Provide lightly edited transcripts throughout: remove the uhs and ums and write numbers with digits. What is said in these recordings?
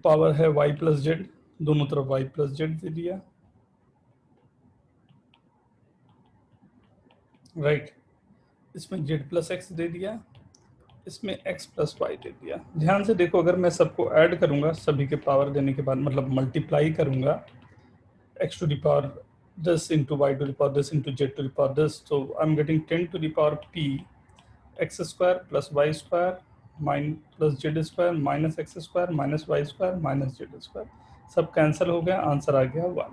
Power है y plus Z, दोनों तरफ y प्लस जेड दे दिया, राइट। इसमें z प्लस एक्स दे दिया, इसमें x प्लस वाई दे दिया। ध्यान से देखो, अगर मैं सबको ऐड करूंगा, सभी के पावर देने के बाद मतलब मल्टीप्लाई करूंगा, x to the power this into y to the power this into z to the power this, so I'm getting 10 to the power p x square plus y square plus z square minus x square minus y square minus z square, सब cancel हो गया, answer आ गया 1।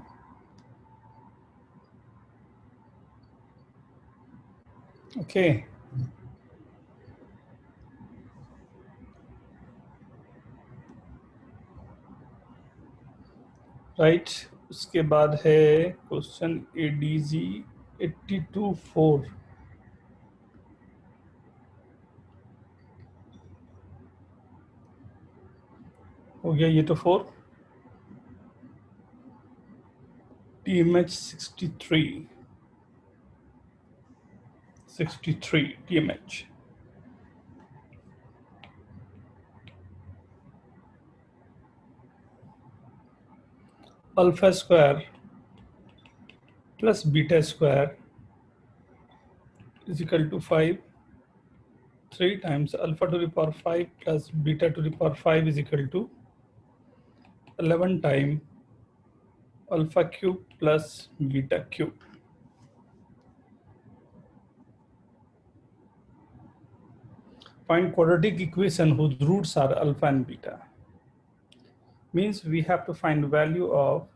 Okay, right. उसके बाद है question ADG 82-4। हो गया ये तो 4। TMH 63 TMH, alpha square plus beta square is equal to 5, 3 times alpha to the power 5 plus beta to the power 5 is equal to 11 times alpha cube plus beta cube. Find quadratic equation whose roots are alpha and beta. Means we have to find value of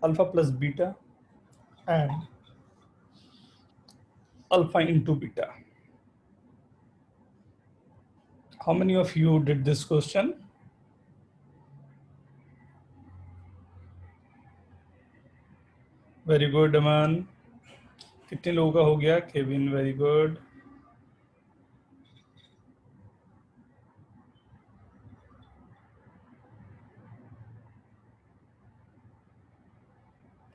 alpha plus beta and alpha into beta. How many of you did this question? Very good, Aman. कितने लोगों का हो गया? Kevin, very good.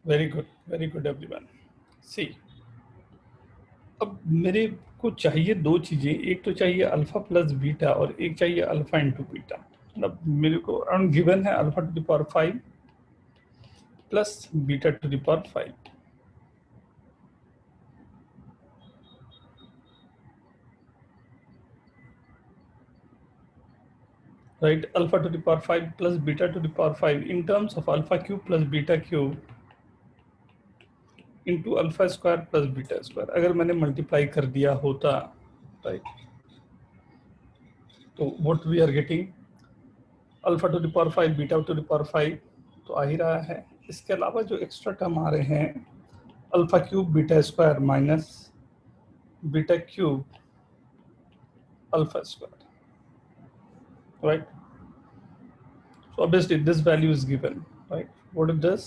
Very good everyone. See, अब मेरे को चाहिए दो चीज़ें, एक तो चाहिए अल्फा प्लस बीटा और एक चाहिए अल्फा इंटू बीटा। मतलब मेरे को अराउंड गिवन है alpha to the power 5 plus beta to the power 5, right. Alpha to the power 5 plus beta to the power 5 in terms of alpha cube plus beta cube into alpha square plus beta square. अगर मैंने multiply कर दिया होता, right, तो what we are getting alpha to the power 5 beta to the power 5 तो आ ही रहा है। इसके अलावा जो एक्स्ट्रा टर्म आ रहे हैं alpha cube beta square minus beta cube alpha square, right? So obviously this value is given, right? What is this?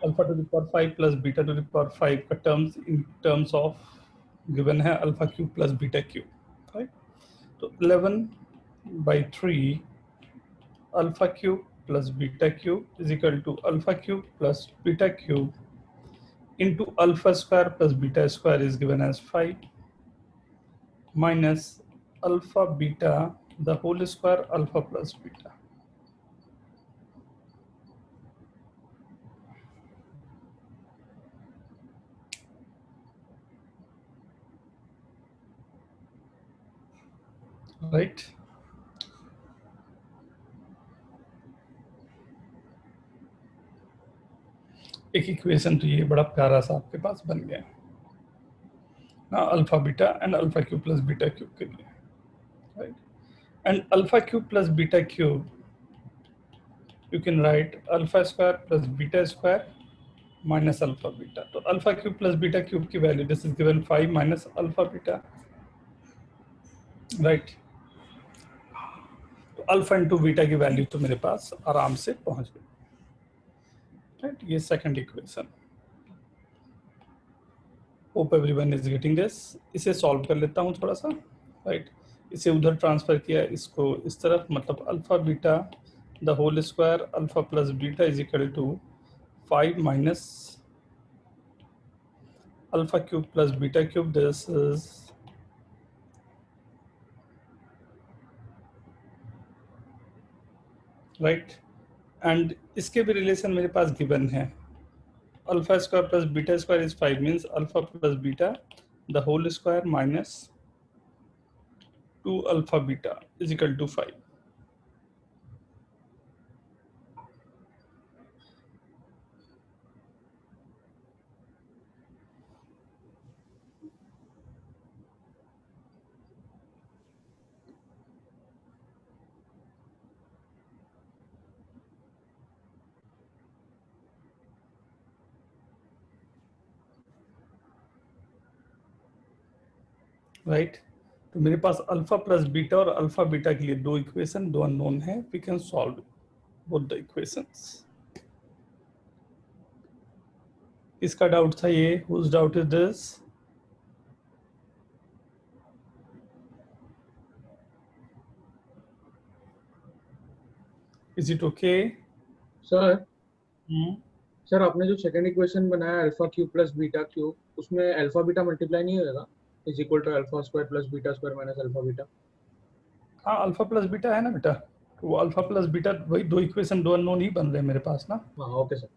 Alpha to the power 5 plus beta to the power 5 का terms in terms of given है alpha cube plus beta cube, right? तो 11/3 alpha cube plus beta cube is equal to alpha cube plus beta cube into alpha square plus beta square is given as 5 minus alpha beta the whole square alpha plus beta. Right, एक equation तो ये बड़ा प्यारा सा आपके पास बन गया ना, alpha beta and alpha cube plus beta cube के लिए, right. And alpha cube plus beta cube you can write alpha square plus beta square minus alpha beta. तो alpha cube plus beta cube की value this is given 5 minus alpha beta, right. तो alpha into beta की value तो मेरे पास आराम से पहुंच गई, राइट। ये second equation, hope everyone is getting this. इसे सॉल्व कर लेता हूँ थोड़ा सा, राइट। इसे उधर ट्रांसफर किया, इसको इस तरफ, मतलब alpha beta the whole square alpha plus beta is equal to 5 minus alpha cube plus beta cube. This is right, and इसके भी रिलेशन मेरे पास गिवन है. Alpha square plus beta square is 5, means alpha plus beta the whole square minus 2 alpha beta is equal to 5. Right, तो मेरे पास alpha plus beta और alpha beta के लिए दो इक्वेशन, दो अननोन है. We can solve both the equations. इसका डाउट था ये, whose doubt is this? Is it okay? Sir sir आपने जो सेकंड इक्वेशन बनाया alpha cube plus beta cube, उसमें अल्फा बीटा मल्टीप्लाई नहीं होगा, is equal to alpha square plus beta square minus alpha beta? हाँ, alpha plus beta है ना बेटा, तो वो अल्फा प्लस बीटा वही दो इक्वेशन, दो अननोन ही बन रहे हैं मेरे पास ना. हाँ ओके सर.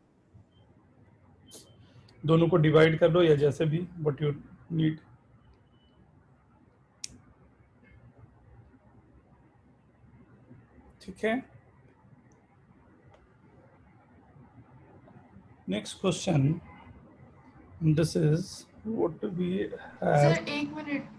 दोनों को डिवाइड कर दो या जैसे भी व्हाट यू नीड. ठीक है. Next question, this is what we have. Sir एक मिनट.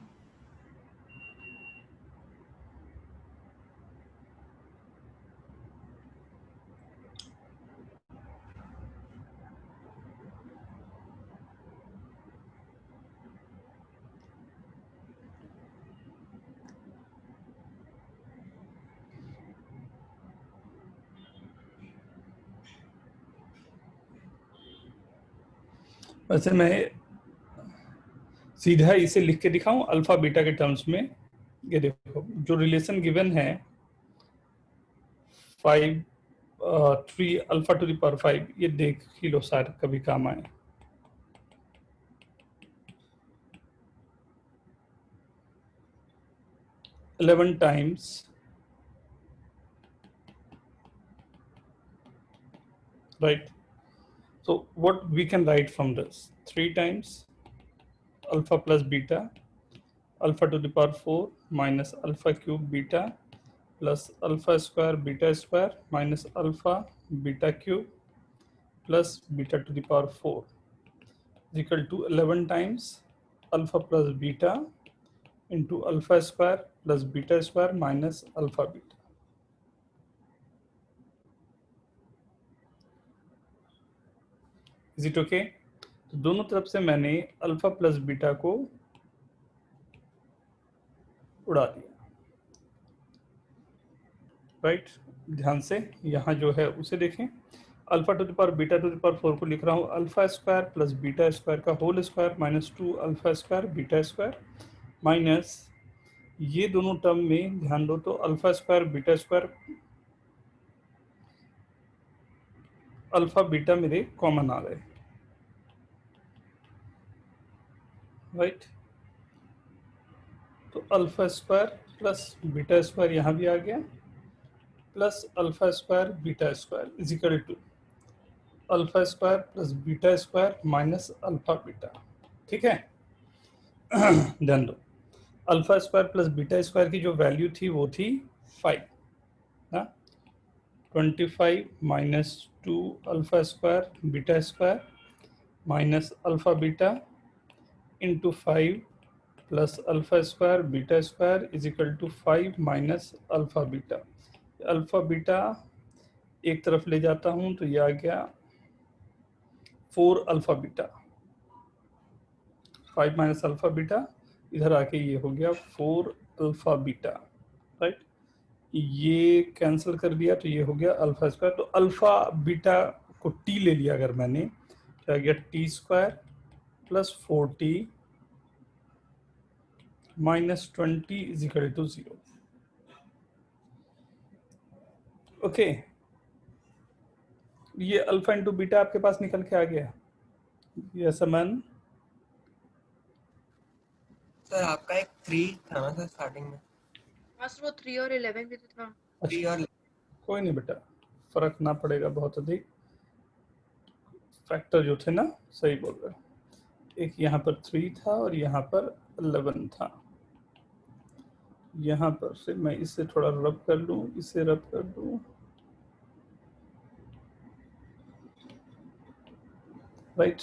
वैसे मैं सीधा इसे लिख के दिखाऊं अल्फा बीटा के टर्म्स में. ये देखो जो रिलेशन गिवन है 3 अल्फा टू द पावर 5, ये देख ही लो शायद कभी काम आए. $11 times right. So what we can write from this? 3 times alpha plus beta, alpha to the power 4 minus alpha cube beta plus alpha square beta square minus alpha beta cube plus beta to the power 4 is equal to 11 times alpha plus beta into alpha square plus beta square minus alpha beta. Is it okay? तो दोनों तरफ से मैंने alpha plus beta को उड़ा दिया. Right, ध्यान से यहाँ जो है उसे देखें. Alpha to the power beta to the power 4 को लिख रहा हूँ alpha square plus beta square का whole square minus 2 alpha square beta square minus ये दोनों टर्म में ध्यान दो तो alpha square beta square alpha beta मेरे कॉमन आ गए. राइट, तो alpha square plus beta square यहाँ भी आ गया plus alpha square beta square is equal to alpha square plus beta square minus alpha beta. ठीक है. ध्यान दो alpha square plus beta square की जो वैल्यू थी वो थी 5 ना. 25 minus 2 alpha square beta square minus alpha beta into 5 plus alpha square beta square is equal to 5 minus alpha beta. Alpha beta एक तरफ ले जाता हूं तो ये आ गया 4 alpha beta. 5 minus alpha beta इधर आके ये हो गया 4 अल्फा बीटा. राइट, ये कैंसिल कर दिया तो ये हो गया अल्फा स्क्वायर. तो अल्फा बीटा को टी ले लिया अगर मैंने तो आ गया T square plus 4t minus 20 is equal to 0. Okay, ये अल्फा इंटू बीटा आपके पास निकल के आ गया. ये समन सर आपका एक 3 था ना सर स्टार्टिंग में? हाँ सर, वो 3 और 11 भी तो था। 3 और कोई नहीं बेटा, फर्क ना पड़ेगा बहुत अधिक, फैक्टर जो थे ना सही बोल रहे हो। एक यहाँ पर 3 था और यहाँ पर 11 था। यहाँ पर से मैं इसे थोड़ा रब कर लूँ, इसे रब कर दूँ, राइट,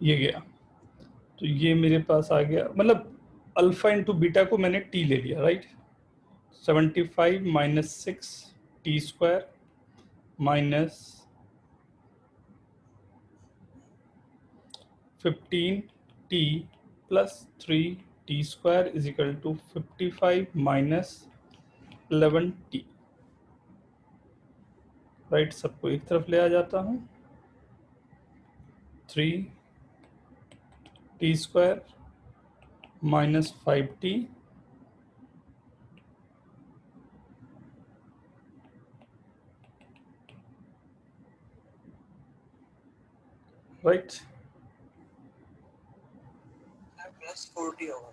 ये गया। तो ये मेरे पास आ गया, मतलब अल्फा इंटू बीटा को मैंने टी ले लिया, right. 75 minus 6 T square minus 15 T plus 3 T square is equal to 55 minus 11 T, right. सबको एक तरफ ले आ जाता हूँ, 3 T square minus 5t right. Plus 40 होगा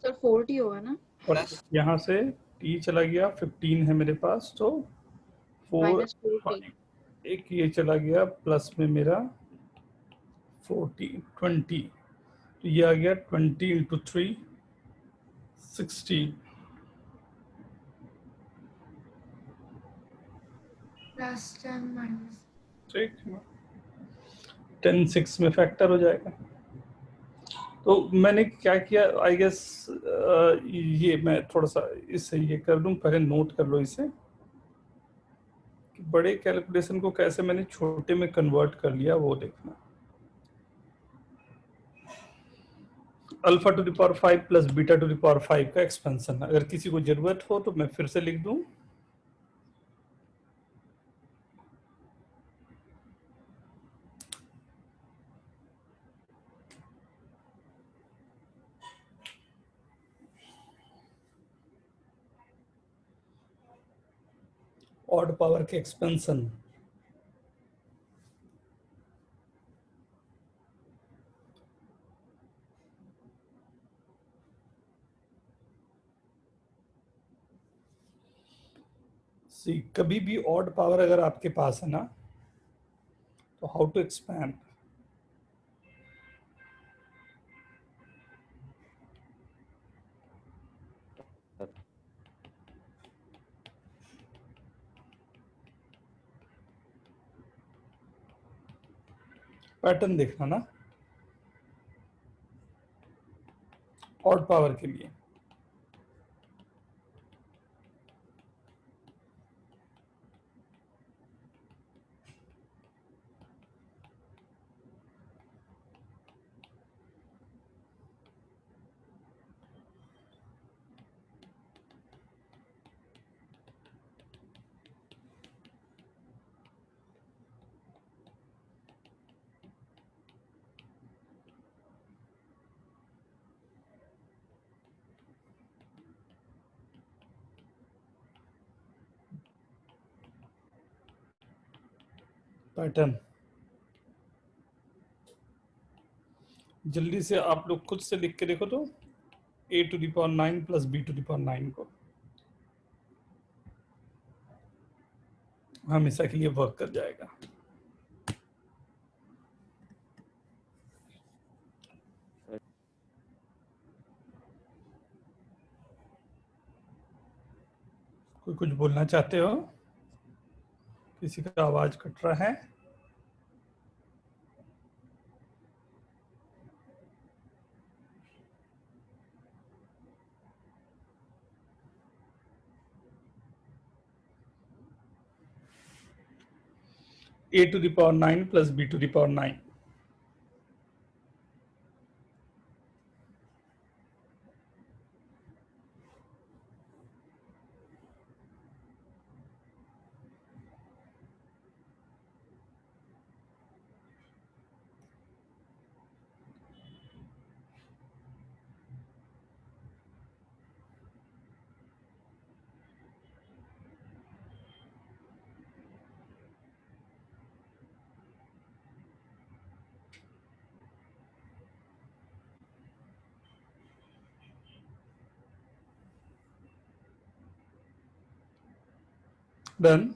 सर 40 होगा ना? और प्लस यहाँ से t चला गया, 15 है मेरे पास, तो 4 माइनस 40। एक ये चला गया, प्लस में मेरा 40 20, तो ये आ गया 20 इंटू 3 60, प्लस 10 माइनस, ठीक, 10 6 में फैक्टर हो जाएगा। तो मैंने क्या किया, आई गेस ये मैं थोड़ा सा इससे ये कर दूं, पहले नोट कर लो इसे कि बड़े कैलकुलेशन को कैसे मैंने छोटे में कन्वर्ट कर लिया, वो देखना। Alpha to the power 5 plus beta to the power 5 का एक्सपेंशन, अगर किसी को जरूरत हो तो मैं फिर से लिख दूं। ऑड पावर के एक्सपेंशन, सी कभी भी ऑड पावर अगर आपके पास है ना, तो हाउ टू एक्सपैंड, पैटर्न देखना ना ऑड पावर के लिए। पैटर्न जल्दी से आप लोग खुद से लिख के देखो तो, a to the power 9 plus b to the power 9 को हमेशा के लिए वर्क कर जाएगा। कोई कुछ बोलना चाहते हो? किसी का आवाज कट रहा है? a to the power 9 plus b to the power 9, done,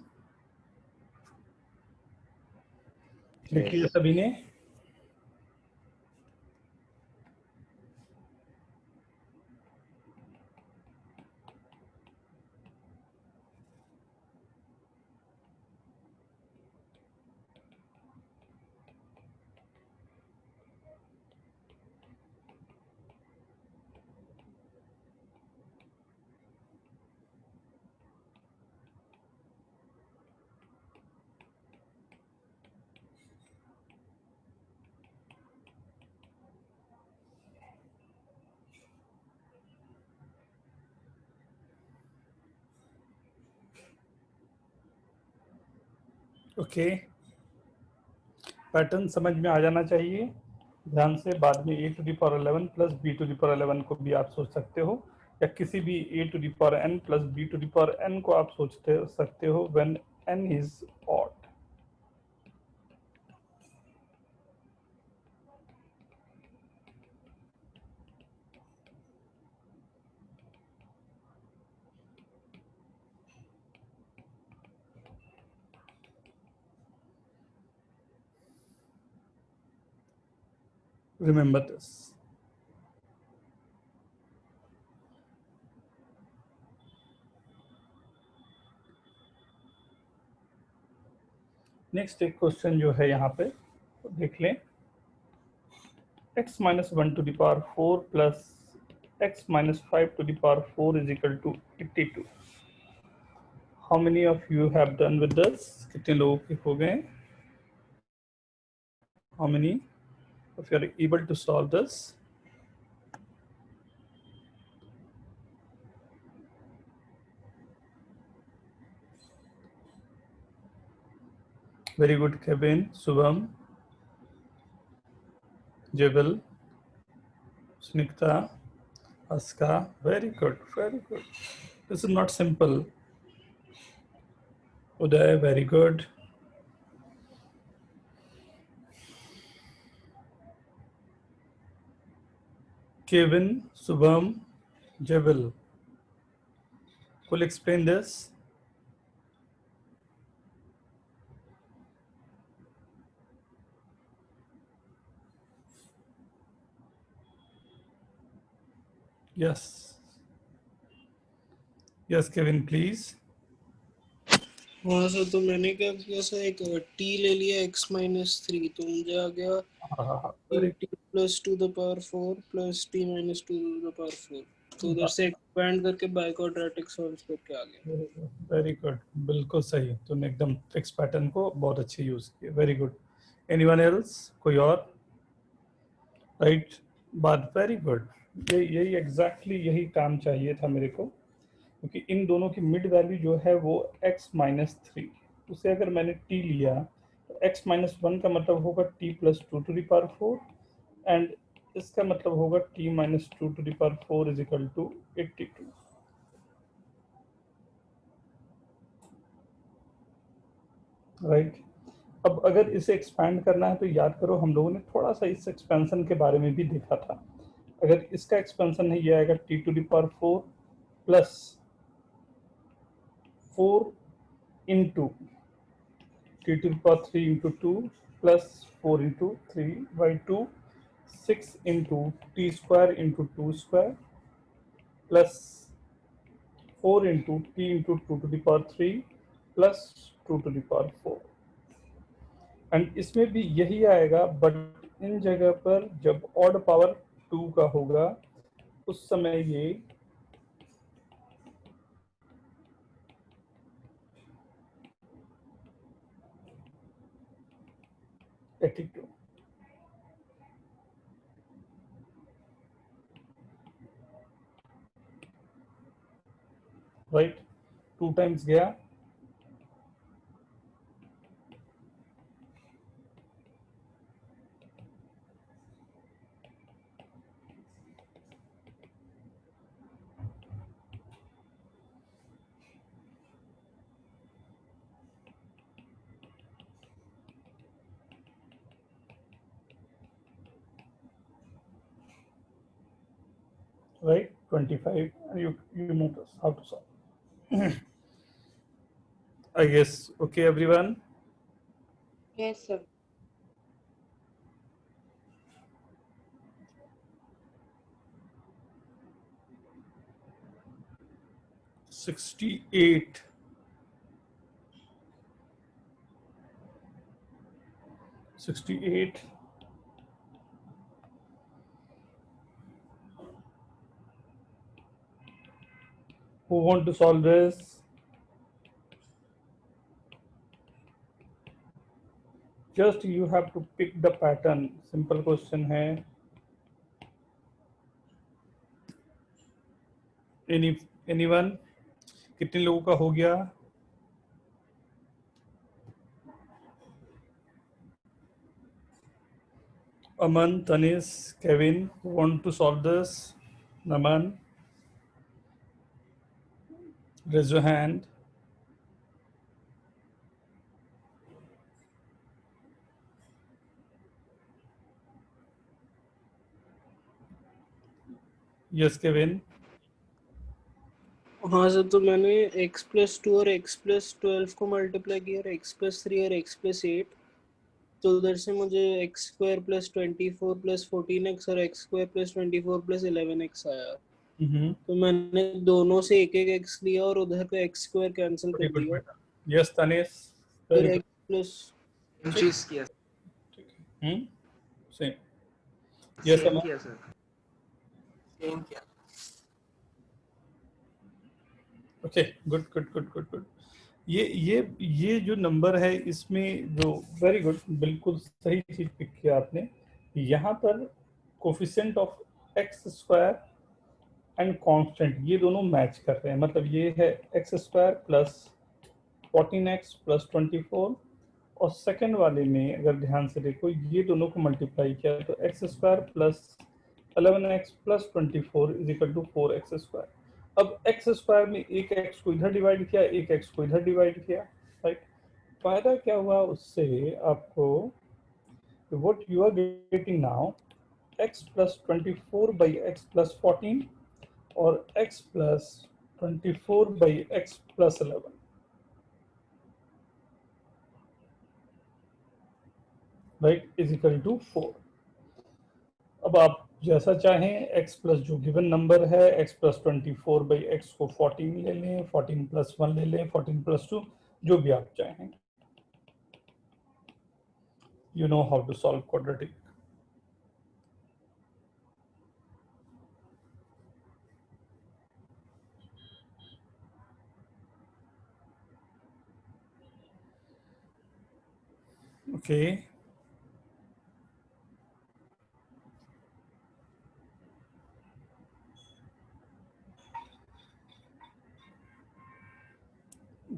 लिख लिया सभी ने? ओके, पैटर्न समझ में आ जाना चाहिए ध्यान से। बाद में a to the power 11 plus b to the power 11 को भी आप सोच सकते हो, या किसी भी a to the power n plus b to the power n को आप सोचते सकते हो when n is odd. Remember this. Next एक क्वेश्चन जो है यहाँ पे तो देख लें, x minus 1 to the power 4 plus x minus 5 to the power 4 is equal to 82. How many of you have done with this? कितने लोगों के हो गए? How many of you are able to solve this? Very good, Kevin, Subham, Jebel, Snikta, Aska. Very good, very good. This is not simple. Uday, very good. Kevin, Subham, Jebel. Will explain this? Yes. Yes, Kevin, please. हाँ sir, तो मैंने क्या किया sir, एक t ले लिया x minus 3, तो मुझे आ गया t plus two the power 4 plus t minus 2 the power 4, तो उधर से एक्सपेंड करके बाय क्वाड्रेटिक सॉल्व करके आ गया। वेरी गुड, बिल्कुल सही, तुमने एकदम फिक्स पैटर्न को बहुत अच्छे यूज किया। Very good. Anyone else? कोई और? राइट, बात वेरी गुड। यही एग्जैक्टली यही काम चाहिए था मेरे को, क्योंकि इन दोनों की मिड वैल्यू जो है वो x माइनस 3, उसे अगर मैंने t लिया तो x माइनस 1 का मतलब होगा t plus 2 to the power 4, and इसका मतलब होगा t minus 2 to the power 4 is equal to 82। Right, अब अगर इसे एक्सपैंड करना है तो याद करो हम लोगों ने थोड़ा सा इस एक्सपेंशन के बारे में भी देखा था। अगर इसका एक्सपेंशन है ये आएगा t to the power 4 plus 4 into t to the power 3 into 2 plus 4 into 3 by 2, 6 into t square into 2 square plus 4 into t into 2 to the power 3 plus 2 to the power 4। And इसमें भी यही आएगा, but in जगह पर जब odd power 2 का होगा उस समय ये एटीट्यूड, राइट, 2 टाइम्स गया, right, 25, and you notice how to solve। I guess okay everyone. Yes, sir. $68. $68. Who want to solve this? Just you have to pick the pattern. Simple question है. Anyone? कितने लोगों का हो गया? Aman, Tanis, Kevin, who want to solve this? Naman, raise your hand. Yes, Kevin. हाँ sir, तो मैंने x+2 और x+12 को मल्टीप्लाई किया और x+3 और x+8, तो उधर से मुझे x² + 24 + 14x और x² + 24 + 11x आया। तो मैंने दोनों से एक एक x लिया और उधर का x² कैंसिल कर दिया। Yes, Tanis. फिर x+ चीज किया Same. Yes, same Aman. किया सर। सेम किया। Okay, good. ये जो नंबर है इसमें जो वेरी गुड, बिल्कुल सही चीज पिक किया आपने। यहाँ पर coefficient of x² and constant ये दोनों मैच कर रहे हैं, मतलब ये है x² प्लस 14x प्लस 24 और सेकंड वाले में अगर ध्यान से देखो ये दोनों को मल्टीप्लाई किया तो x² plus 11x plus 24 is equal to 4x²। अब x² में एक x को इधर डिवाइड किया, एक x को इधर डिवाइड किया, राइट। फायदा क्या हुआ उससे आपको, what you are getting now, x plus 24 by x plus 14 और x plus 24 by x plus 11, right, is equal to 4। अब आप जैसा चाहें x प्लस जो गिवन नंबर है x प्लस 24 बाई x को 14 ले लें, 14 प्लस 1 ले लें, 14 प्लस 2, जो भी आप चाहें। You know how to solve quadratic. Okay.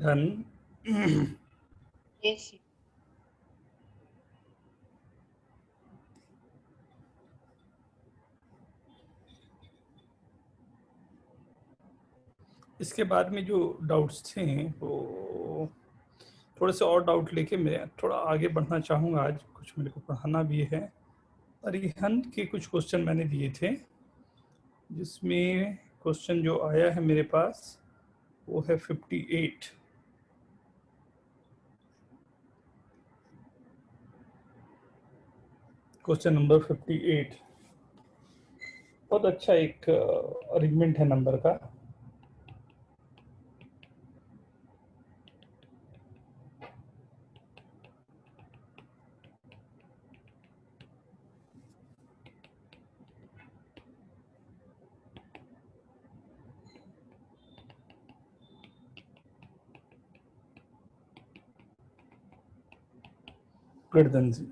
Done. Yes. इसके बाद में जो डाउट्स थे वो थोड़े से और डाउट लेके मैं थोड़ा आगे बढ़ना चाहूँगा। आज कुछ मेरे को पढ़ाना भी है। अरिहंत के कुछ क्वेश्चन मैंने दिए थे, जिसमें क्वेश्चन जो आया है मेरे पास वो है 58। क्वेश्चन नंबर 58 बहुत अच्छा एक अरेंजमेंट है नंबर का। Greater than 0.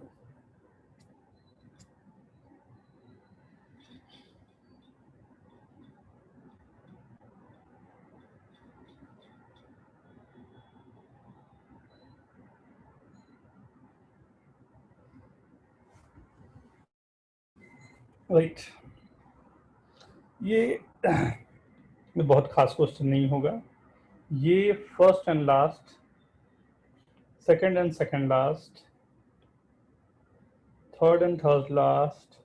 राइट, ये बहुत खास क्वेश्चन नहीं होगा। ये first and last, second and second last, third and third last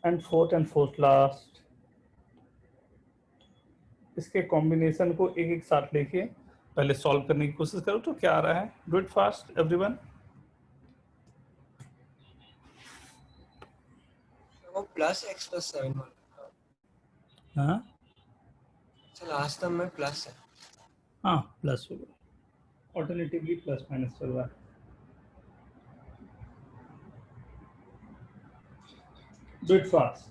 and fourth last, इसके कॉम्बिनेशन को एक एक साथ लेके पहले सॉल्व करने की कोशिश करो। तो क्या आ रहा है, डू इट फास्ट एवरीवन। वो प्लस एक्स प्लस 7 होगा। हाँ सर लास्ट टर्म में प्लस है। हाँ प्लस होगा, ऑल्टरनेटिवली प्लस माइनस चल रहा है। Do it fast.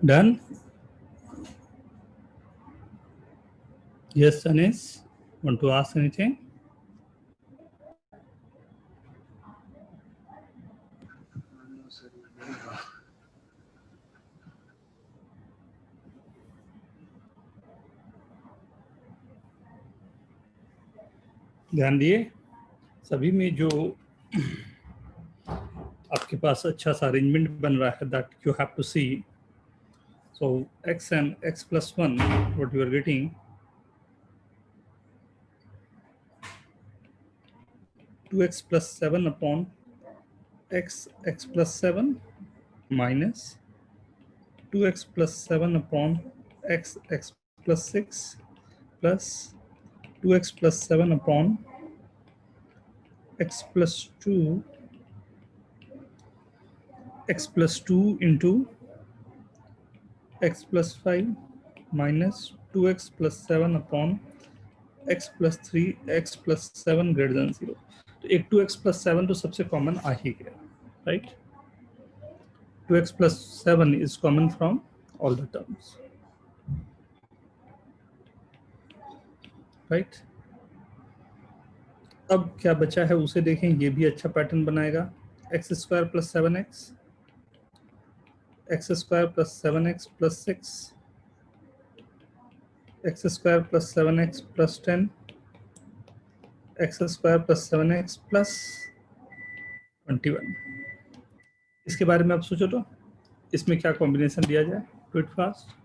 Done? Yes, Anis, want to ask anything? ध्यान दिए सभी में जो आपके पास अच्छा सा अरेंजमेंट बन रहा है, that you have to see. So x and x plus 1, what you are getting, two x plus 7 upon x plus 7 minus 2x plus 7 upon x plus 6 plus 2x plus 7 upon x plus 2 into x plus 5 minus 2x plus 7 upon x plus 3 x plus 7 greater than 0. तो एक 2x plus 7 तो सबसे common आ ही गया, right. 2x plus 7 is common from all the terms, right. अब क्या बचा है उसे देखें, ये भी अच्छा पैटर्न बनाएगा. x square plus 7x, x square plus 7x plus 6, x square plus 7x plus 10, x square plus 7x plus 21. इसके बारे में आप सोचो तो इसमें क्या कॉम्बिनेशन दिया जाए. Do it fast.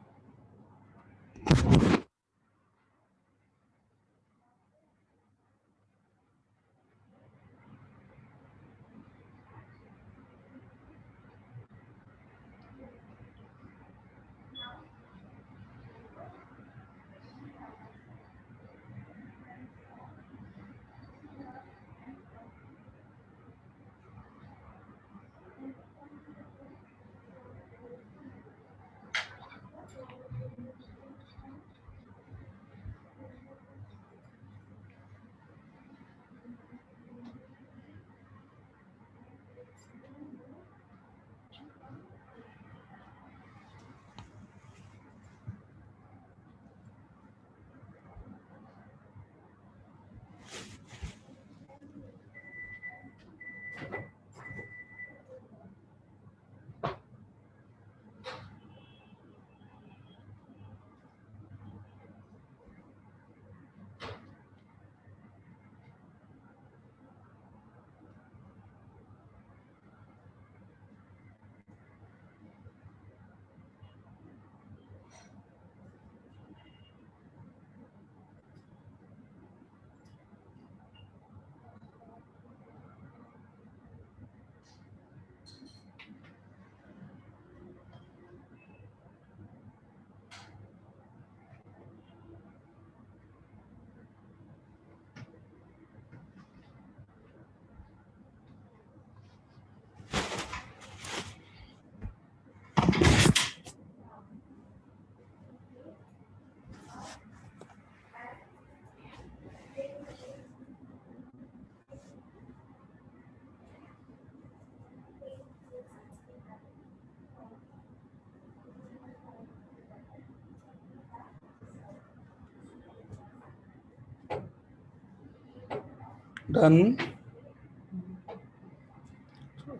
डन।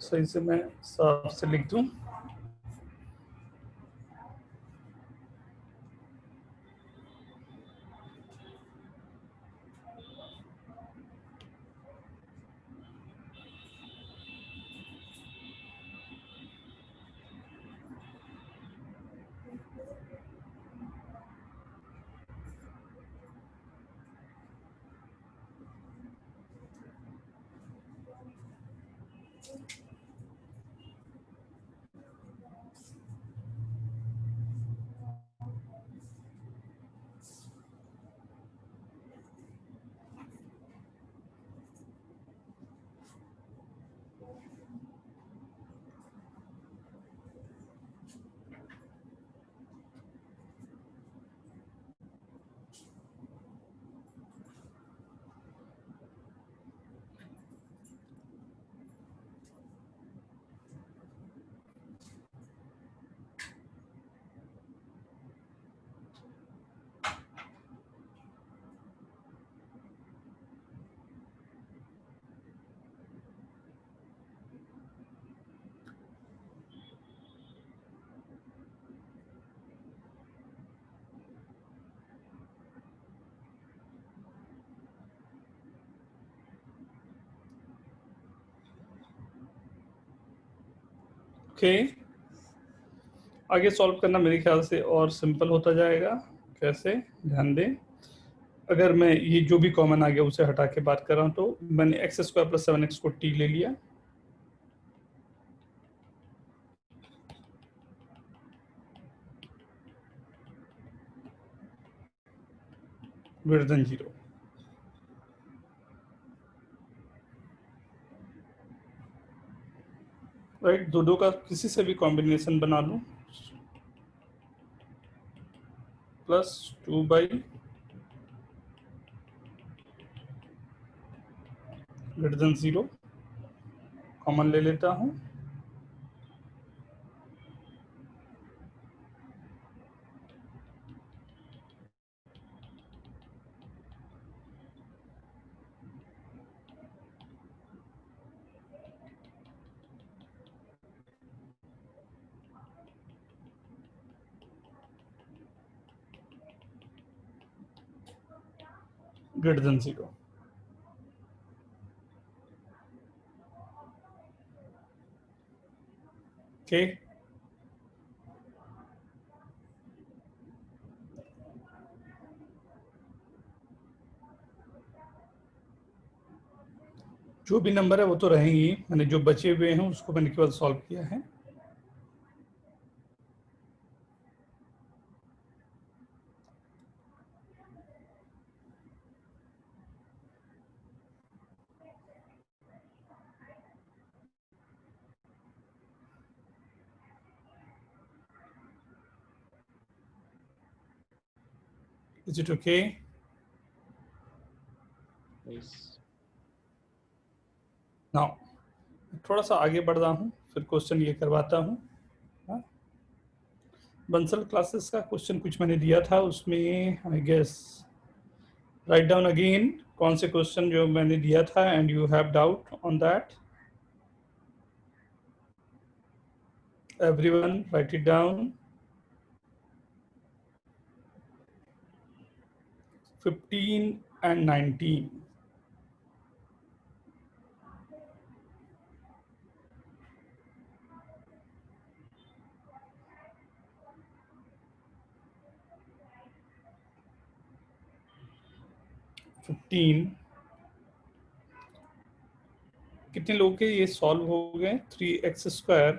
सही से मैं साफ से लिख दूं। ओके, आगे सॉल्व करना मेरे ख्याल से और सिंपल होता जाएगा। कैसे, ध्यान दें। अगर मैं ये जो भी कॉमन आ गया उसे हटा के बात कर रहा हूं, तो मैंने एक्स स्क्वायर प्लस 7x को t ले लिया, ग्रेटर देन 0। राइट, दो का किसी से भी कॉम्बिनेशन बना लूं, प्लस 2 ग्रेटर देन 0 कॉमन ले लेता हूं, ग्रेटर देन 0। ओके, जो भी नंबर है वो तो रहेंगी, मैंने जो बचे हुए हैं उसको मैंने केवल सॉल्व किया है। Is it okay? Yes. Now, थोड़ा सा आगे बढ़ रहा हूँ, फिर क्वेश्चन ये करवाता हूँ। बंसल क्लासेस का क्वेश्चन कुछ मैंने दिया था, उसमें I guess write down again कौन से क्वेश्चन जो मैंने दिया था and you have doubt on that. Everyone write it down. 15 and 19। कितने लोग के ये सॉल्व हो गए? 3x square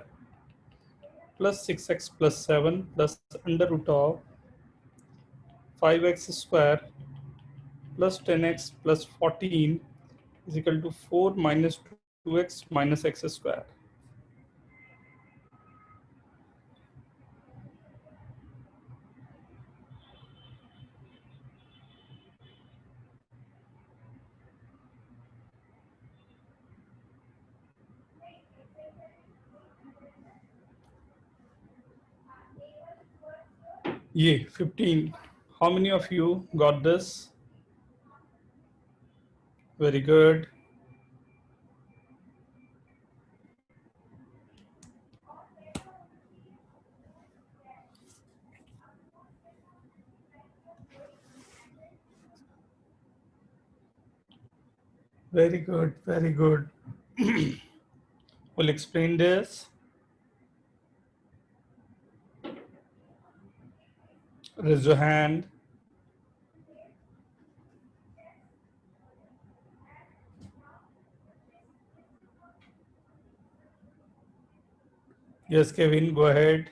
plus 6x plus 7 plus under root of 5x square plus 10x plus 14 is equal to 4 minus 2x minus x square। ये 15, how many of you got this? Very good। Very good, very good. We'll explain this. Raise your hand. Yes, Kevin, go ahead.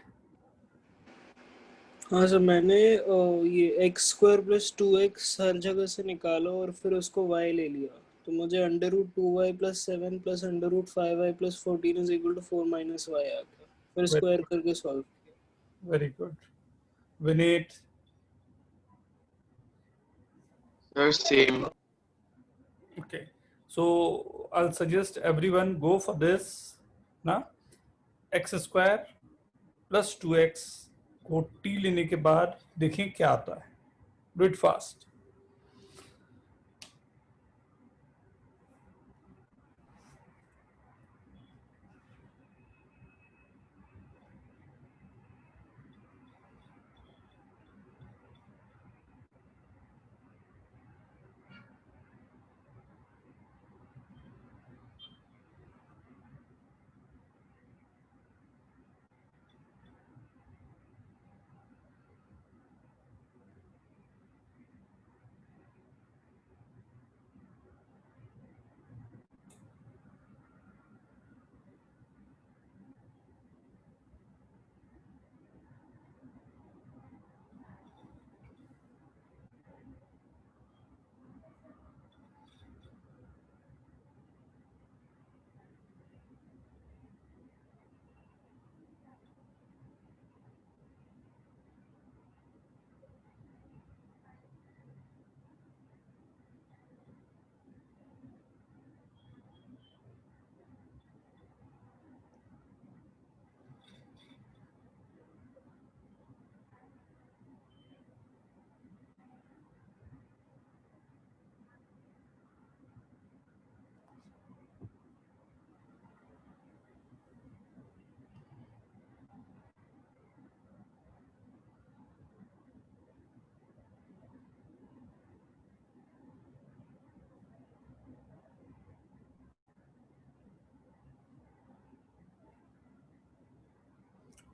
हाँ sir, मैंने ये x square plus 2x हर जगह से निकाला और फिर उसको y ले लिया, तो मुझे under root 2y plus 7 plus under root 5y plus 14 is equal to 4 minus y आ गया, फिर स्क्वायर करके सॉल्व किया। Very good. Vineet. Sir, same. Okay. So I'll suggest everyone go for this. ना x square plus 2x को t लेने के बाद देखें क्या आता है. Do it fast.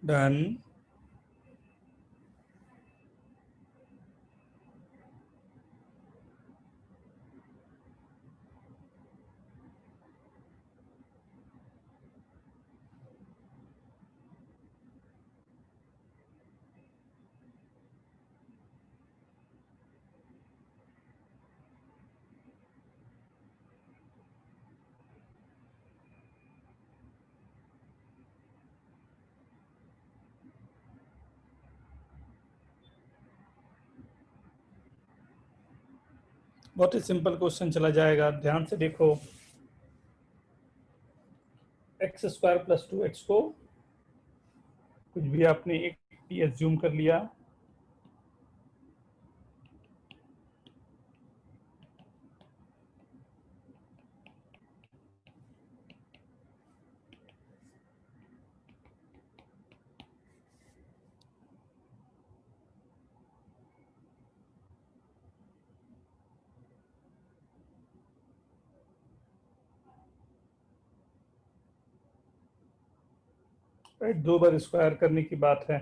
Done. बहुत ही सिंपल क्वेश्चन चला जाएगा, ध्यान से देखो. एक्स स्क्वायर प्लस 2x को कुछ भी आपने एक t एज्यूम कर लिया. राइट, 2 बार स्क्वायर करने की बात है.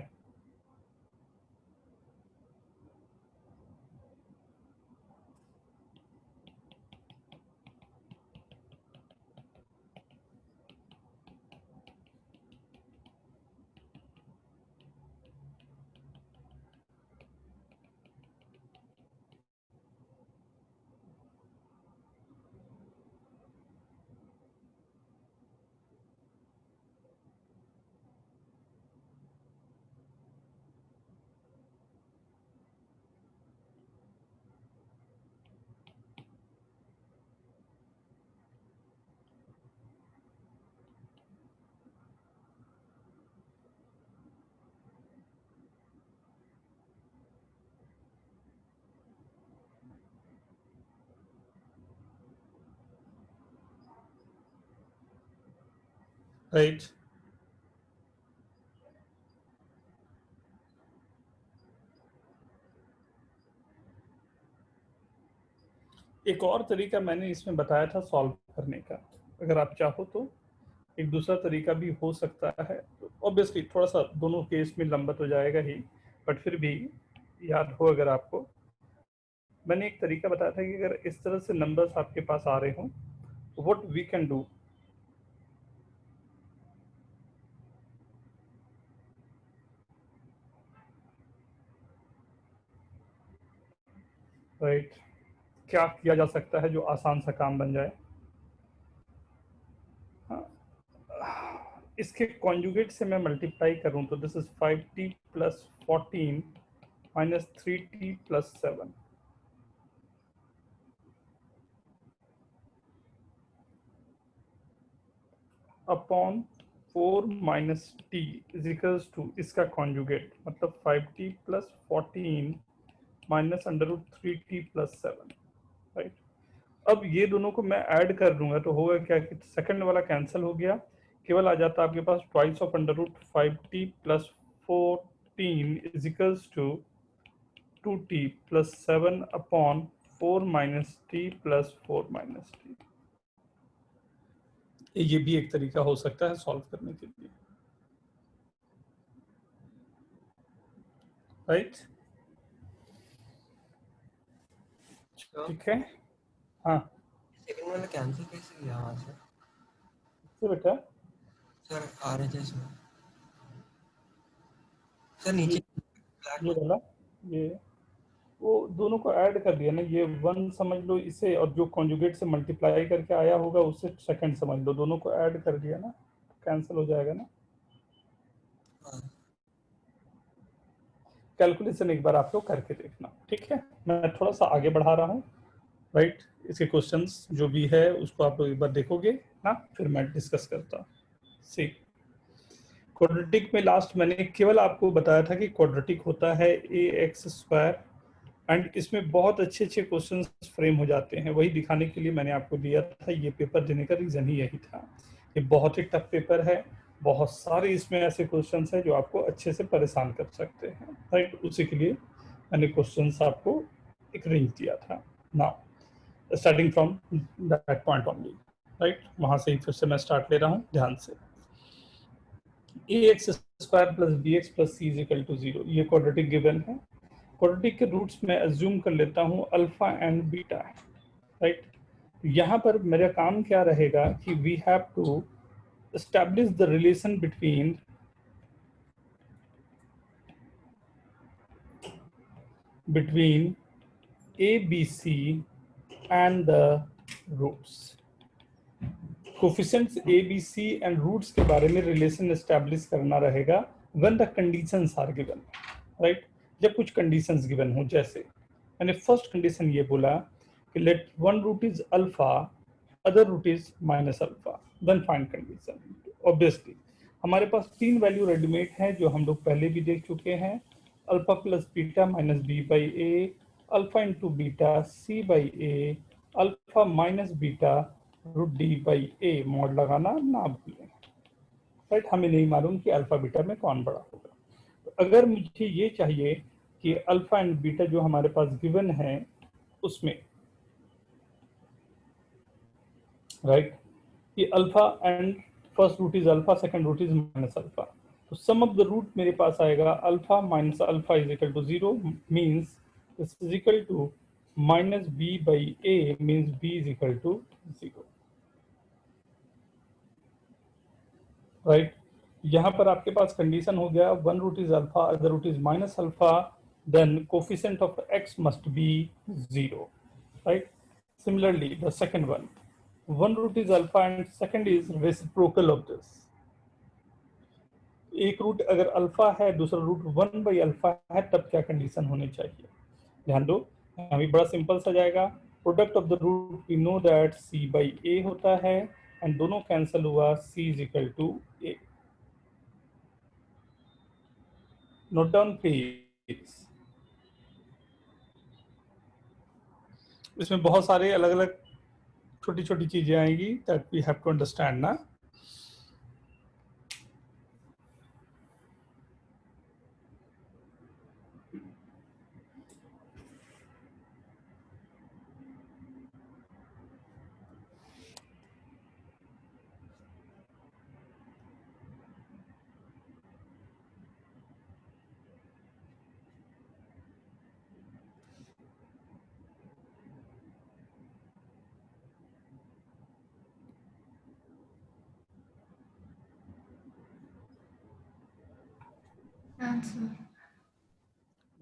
राइट. एक और तरीका मैंने इसमें बताया था सॉल्व करने का, अगर आप चाहो तो एक दूसरा तरीका भी हो सकता है। तो ऑब्वियसली थोड़ा सा दोनों केस में लंबा तो जाएगा ही, बट फिर भी याद हो अगर आपको, मैंने एक तरीका बताया था कि अगर इस तरह से नंबर्स आपके पास आ रहे हों, what we can do, right, क्या किया जा सकता है जो आसान सा काम बन जाए। हाँ, इसके कॉन्जुगेट से मैं मल्टीप्लाई करूं तो this is 5t plus 14 minus 3t plus 7 upon 4 minus t is equals to इसका कॉन्जुगेट, मतलब 5t plus 14 minus under root 3t plus 7, right. अब ये दोनों को मैं ऐड कर दूंगा तो होगा क्या कि सेकंड वाला कैंसिल हो गया, केवल आ जाता आपके पास twice of under root 5t plus 14 is equals to 2t plus 7 upon 4 minus t plus 4 minus t. ये भी एक तरीका हो सकता है सॉल्व करने के लिए, राइट। ठीक है, हाँ सेकंड वाला कैंसिल कैसे किया वहाँ से? तो बेटा सर RHS में सर नीचे ये वाला, ये वो दोनों को ऐड कर दिया ना, ये 1 समझ लो इसे, और जो कॉन्जुगेट से मल्टीप्लाई करके आया होगा उससे सेकंड समझ लो, दोनों को ऐड कर दिया ना, कैंसिल हो जाएगा ना। कैलकुलेशन एक बार आप लोग करके देखना, ठीक है। मैं थोड़ा सा आगे बढ़ा रहा हूँ, राइट। इसके क्वेश्चंस जो भी है उसको आप लोग एक बार देखोगे ना, फिर मैं डिस्कस करता हूँ। सी क्वाड्रेटिक में लास्ट मैंने केवल आपको बताया था कि क्वाड्रेटिक होता है ax², एंड इसमें बहुत अच्छे अच्छे क्वेश्चंस फ्रेम हो जाते हैं, वही दिखाने के लिए मैंने आपको दिया था। ये पेपर देने का रीजन ही यही था। ये बहुत ही टफ पेपर है, बहुत सारे इसमें ऐसे क्वेश्चंस हैं जो आपको अच्छे से परेशान कर सकते हैं, राइट। उसी के लिए मैंने क्वेश्चंस आपको एक रेंज दिया था। Now starting from that point only, right, वहां से ही फिर से मैं स्टार्ट ले रहा हूँ ध्यान से। ax² plus bx plus c is equal to 0, ये क्वाड्रेटिक गिवन है। क्वाड्रेटिक के रूट्स में अज्यूम कर लेता हूँ अल्फा एंड बीटा, राइट। यहाँ पर मेरा काम क्या रहेगा कि we have to establish the relation between a b c and the roots. Coefficients a b c and roots के बारे में रिलेशन एस्टैब्लिश करना रहेगा when the conditions are given, right. जब कुछ कंडीशंस गिवन हो, जैसे मैंने फर्स्ट कंडीशन ये बोला कि let one root is alpha, other root is minus alpha, then find condition. Obviously हमारे पास 3 वैल्यू रेडीमेड है जो हम लोग पहले भी देख चुके हैं, alpha plus beta minus b by a, alpha into beta c by a, alpha minus beta root d by a. Mod लगाना ना भूलें, राइट। हमें नहीं मालूम कि अल्फा बीटा में कौन बड़ा होगा। तो अगर मुझे ये चाहिए कि अल्फा एंड बीटा जो हमारे पास गिवन है उसमें, राइट, कि alpha and first root is alpha, second root is minus alpha, तो सम ऑफ द रूट मेरे पास आएगा alpha minus alpha is equal to 0, means this is equal to minus b by a, means b is equal to 0, right. यहाँ पर आपके पास condition हो गया one root is alpha, other root is minus alpha, then coefficient of x must be 0, right. Similarly, the second one root is alpha and second is reciprocal of this. एक root अगर alpha है दूसरा root 1 by alpha है, तब क्या condition होनी चाहिए, ध्यान दो। अभी बड़ा सिंपल सा जाएगा, product of the root we know that c by a होता है, एंड दोनों कैंसिल हुआ, c is equal to a। Note down please. इसमें बहुत सारे अलग अलग छोटी छोटी चीजें आएंगी that we have to understand ना।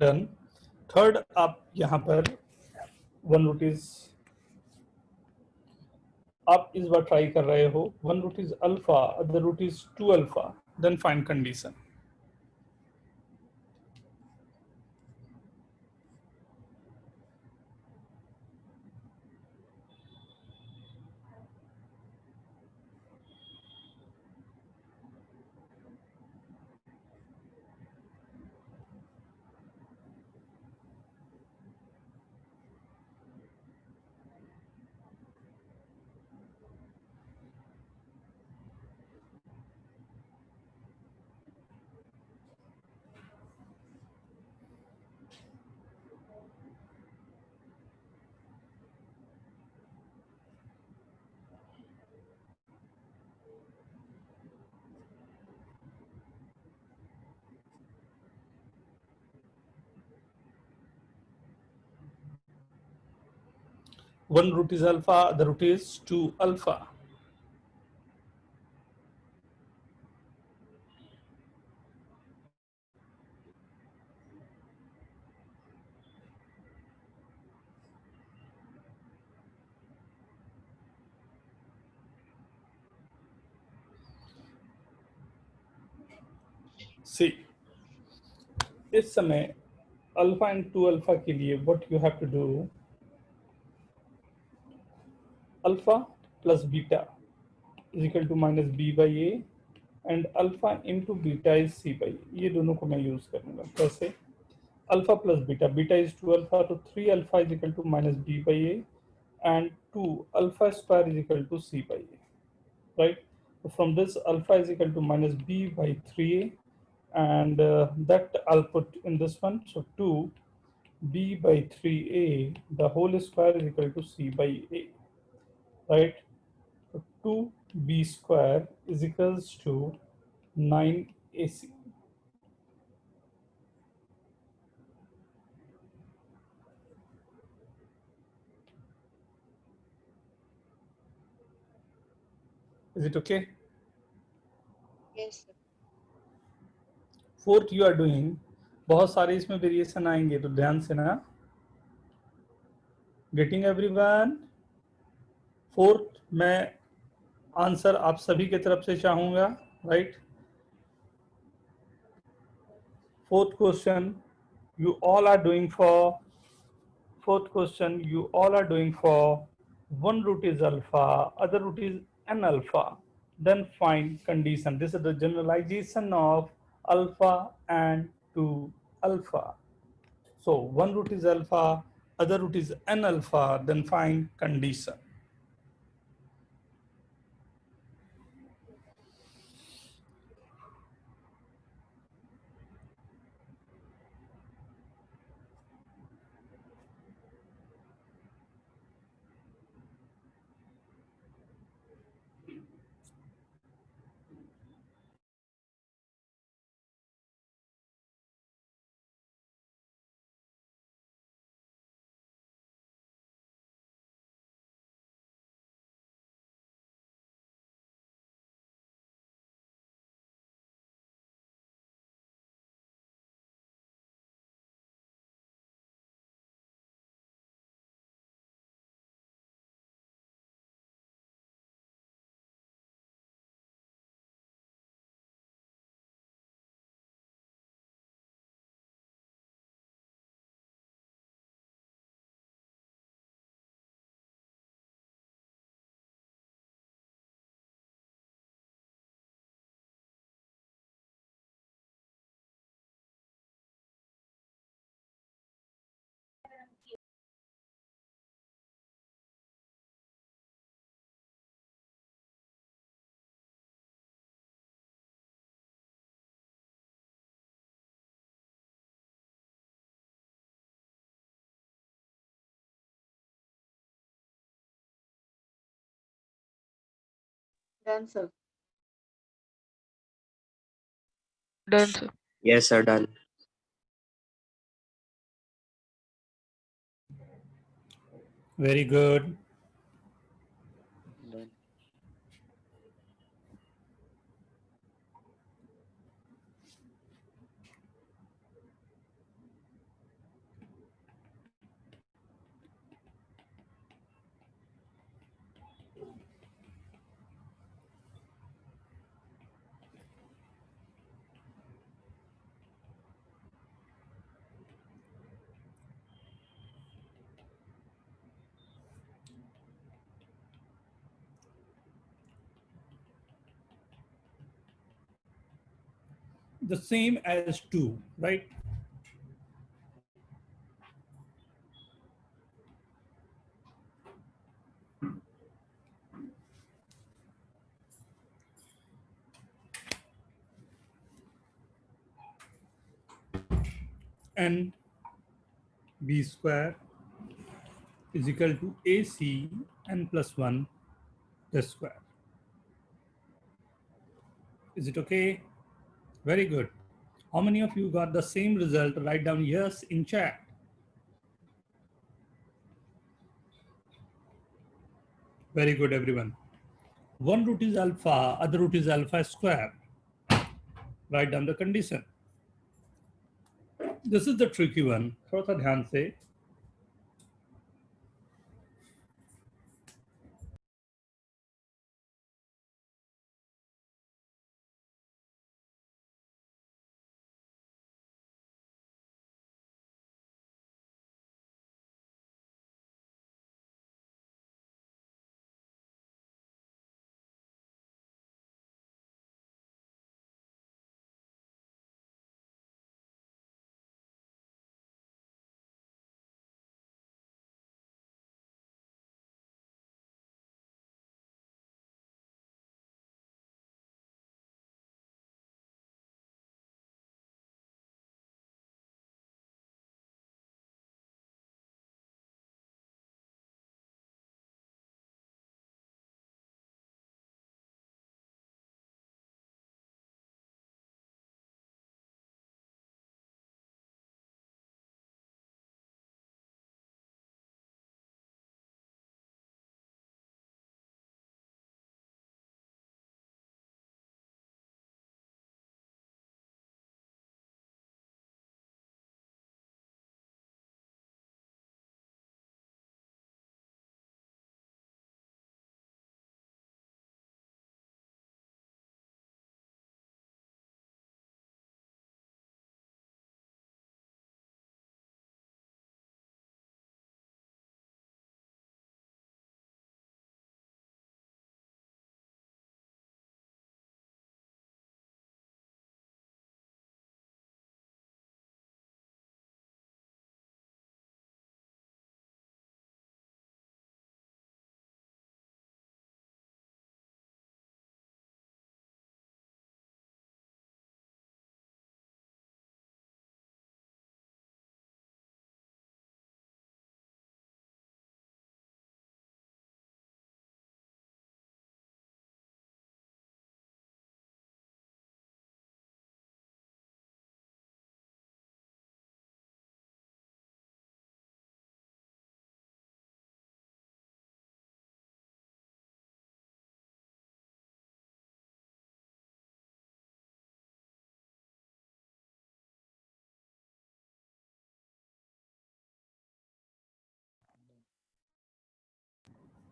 डन। थर्ड आप यहाँ पर 1√, आप इस बार ट्राई कर रहे हो 1√, alpha, other root is 2 alpha, then find condition. One root is alpha, the root is 2 alpha. See, इस समय अल्फा एंड 2 अल्फा के लिए what you have to do, alpha plus beta is equal to minus b by a and alpha into beta is c by a. ये दोनों को मैं use करूंगा। कैसे? Alpha plus beta, beta is 2 alpha, तो 3 alpha is equal to minus b by a and 2 alpha square is equal to c by a, right? So from this alpha is equal to minus b by 3a and that I'll put in this one. So 2b by 3a the whole square is equal to c by a, right? So 2b square is equals to 9ac. Is it okay? Yes, sir. Fourth you are doing, बहुत सारे इसमें variation आएंगे तो ध्यान से ना। Getting everyone? Fourth मैं answer आप सभी की तरफ से चाहूंगा, राइट? Fourth question you all are doing for, fourth question you all are doing for, one root is alpha, other root is n alpha, then find condition. This is the generalization of alpha and 2 alpha. So one root is alpha, other root is n alpha, then find condition. Done, sir. Done, sir. Yes, sir, done. Very good. Done. the same as 2, right? And b square is equal to AC n plus 1 the square. Is it okay? Very good. How many of you got the same result? Write down yes in chat. Very good, everyone. One root is alpha, other root is alpha square. Write down the condition. This is the tricky one. थोड़ा सा ध्यान से.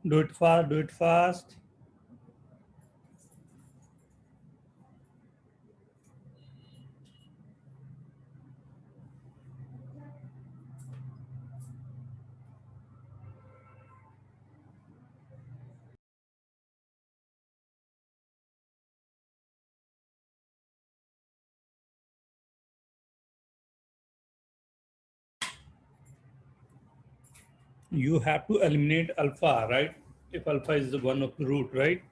Do it fast, do it fast. You have to eliminate alpha, right? If alpha is the one of the root, right?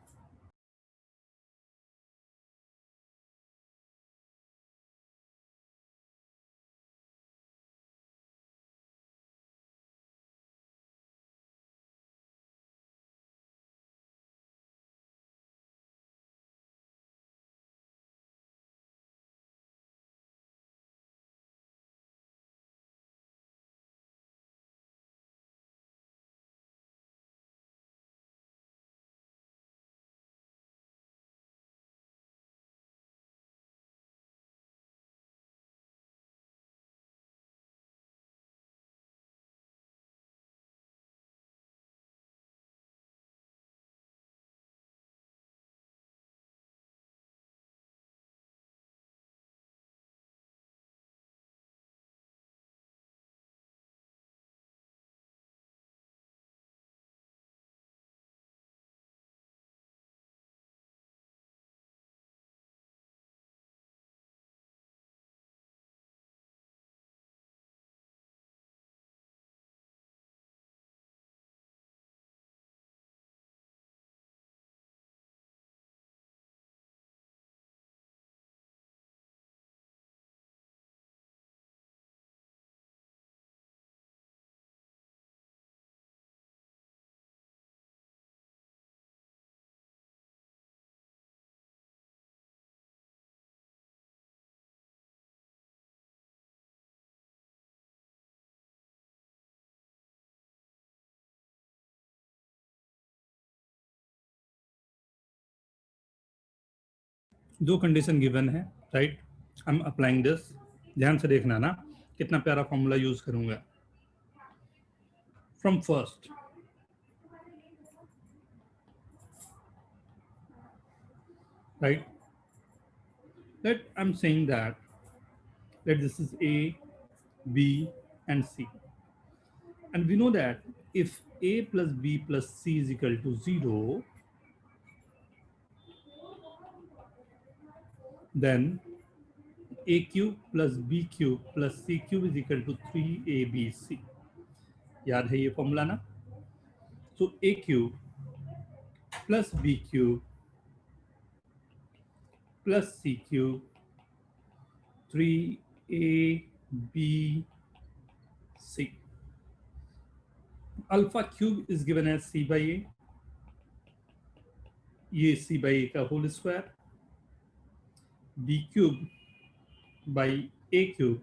जो condition given है, right, I am applying this. ध्यान से देखना ना, कितना प्यारा फॉर्मूला यूज करूंगा। From first, right, let I'm saying that let this is A, B and C, and we know that if A plus B plus C is equal to 0, then A cube plus B cube plus C cube is equal to 3ABC. याद है ये formula ना? So A cube plus B cube plus C cube 3ABC. Alpha cube is given as C by A. ये C by A का whole square, B cube by A cube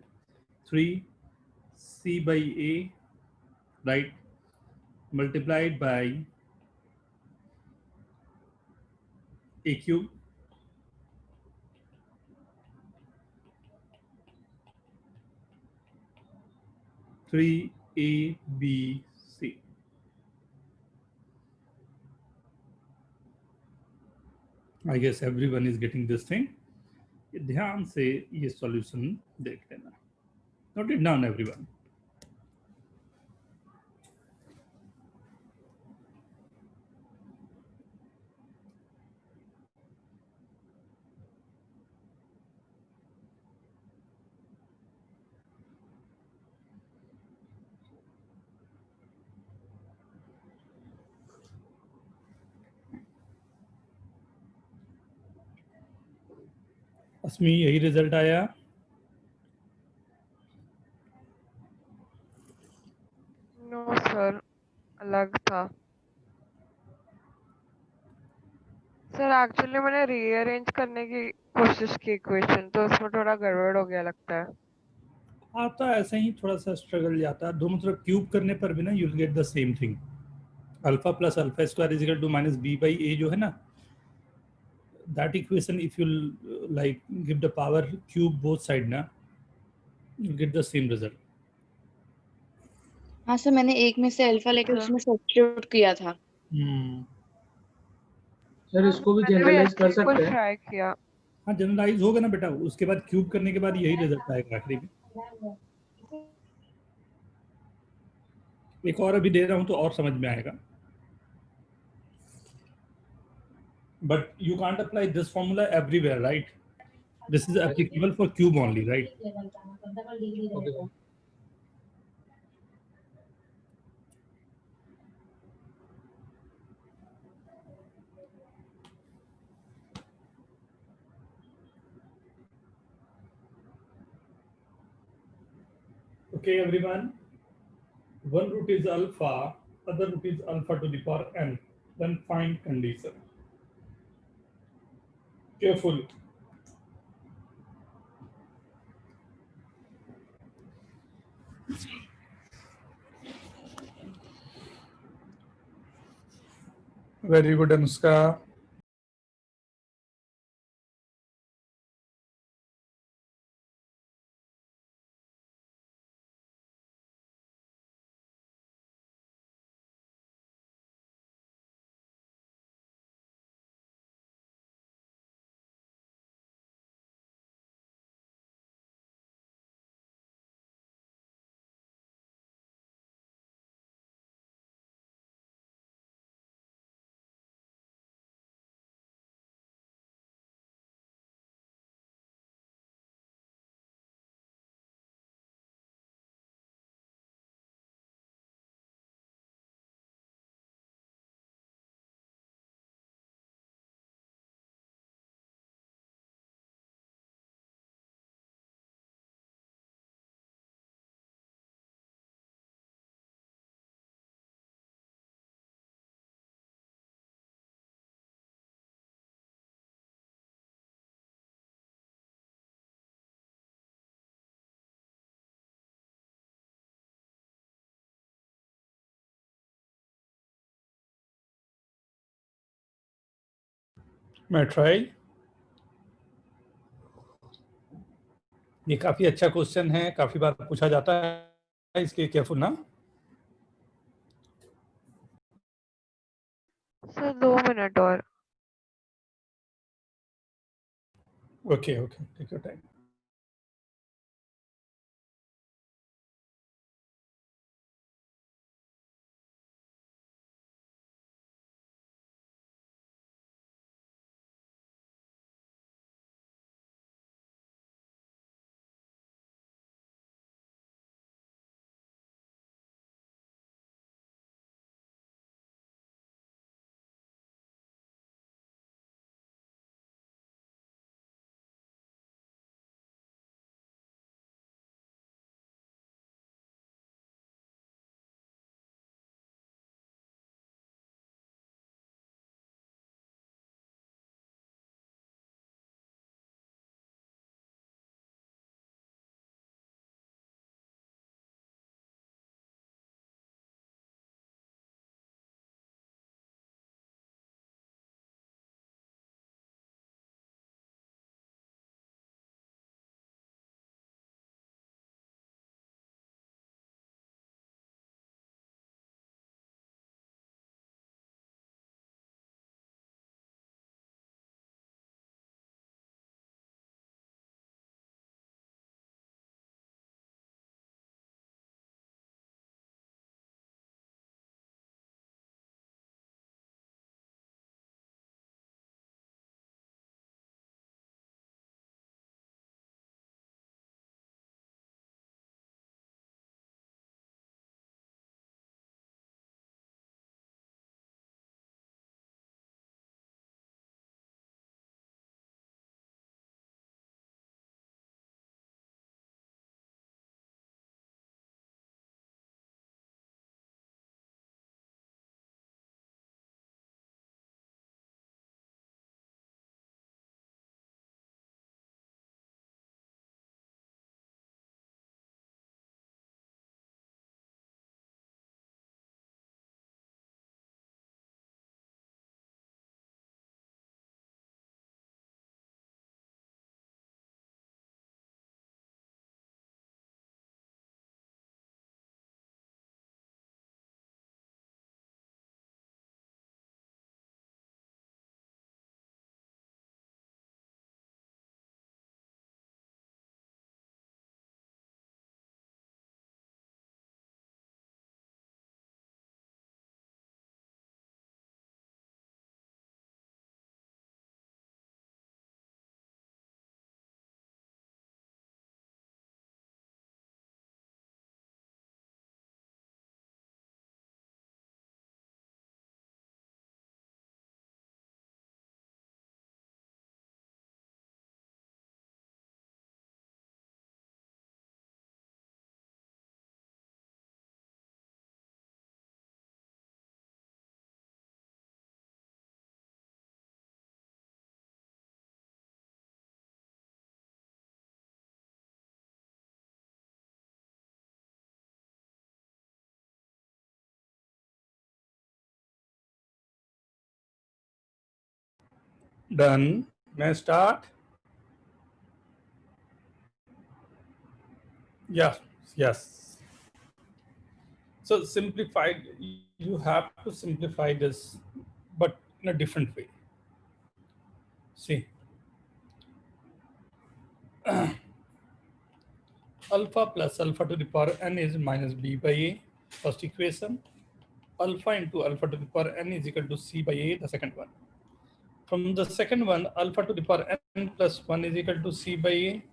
3C by A, right, multiplied by A cube three A B C. I guess everyone is getting this thing. ध्यान से ये solution देख लेना. Note it down, everyone. अस्मी, यही result आया? No sir, अलग था sir. Actually मैंने रीअरेंज करने की कोशिश की इक्वेशन, तो उसमें थोड़ा गड़बड़ हो गया लगता है। आता ऐसे ही थोड़ा सा स्ट्रगल जाता है। दोनों तरफ क्यूब करने पर भी ना you will get the same thing. Alpha plus alpha square is equal to minus b by a जो है ना, that equation if you like give the power cube both side ना, you get the same result. हाँ sir, मैंने एक में से alpha लेकर अच्छा। उसमें सब्स्टिट्यूट किया था। सर इसको भी मैंने भी जनरलाइज ऐसे कर ही कुछ सकते हैं। ट्राई किया। हाँ, जनरलाइज होगा ना बेटा, उसके बाद क्यूब करने के बाद यही रिजल्ट आएगा आखिरी में। एक और अभी दे रहा हूँ तो और समझ में आएगा। But you can't apply this formula everywhere, right? This is applicable for cube only, right? Okay, sir. Okay, everyone. One root is alpha, other root is alpha to the power n. Then find condition. Careful. Very good, Anushka. May I try? ये काफी अच्छा question है, काफी बार पूछा जाता है, इसके careful ना। सर 2 मिनट और। Okay okay, take your time. Done, मैं start. Yes, yes. So simplified, you have to simplify this, but in a different way. See, alpha plus alpha to the power n is minus b by a, first equation. Alpha into alpha to the power n is equal to c by a, the second one. From the second one, alpha to the power n plus 1 is equal to c by a.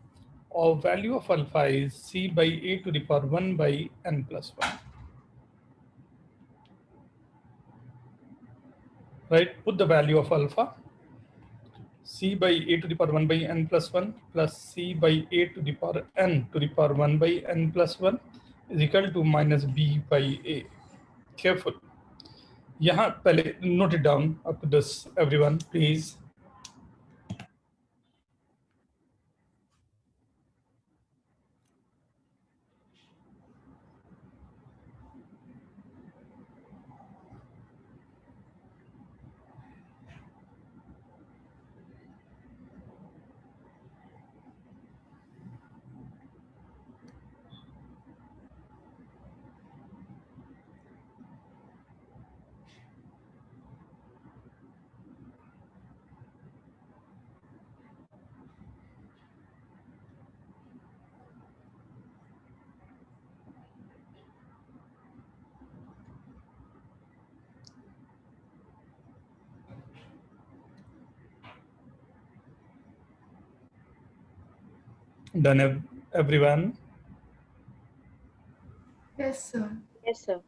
Our value of alpha is c by a to the power 1 by n plus 1. Right, put the value of alpha, c by a to the power 1 by n plus 1 plus c by a to the power n to the power 1 by n plus 1 is equal to minus b by a. Careful. यहाँ पहले note it down up to this, everyone, please. Done, everyone? Yes, sir. Yes, sir.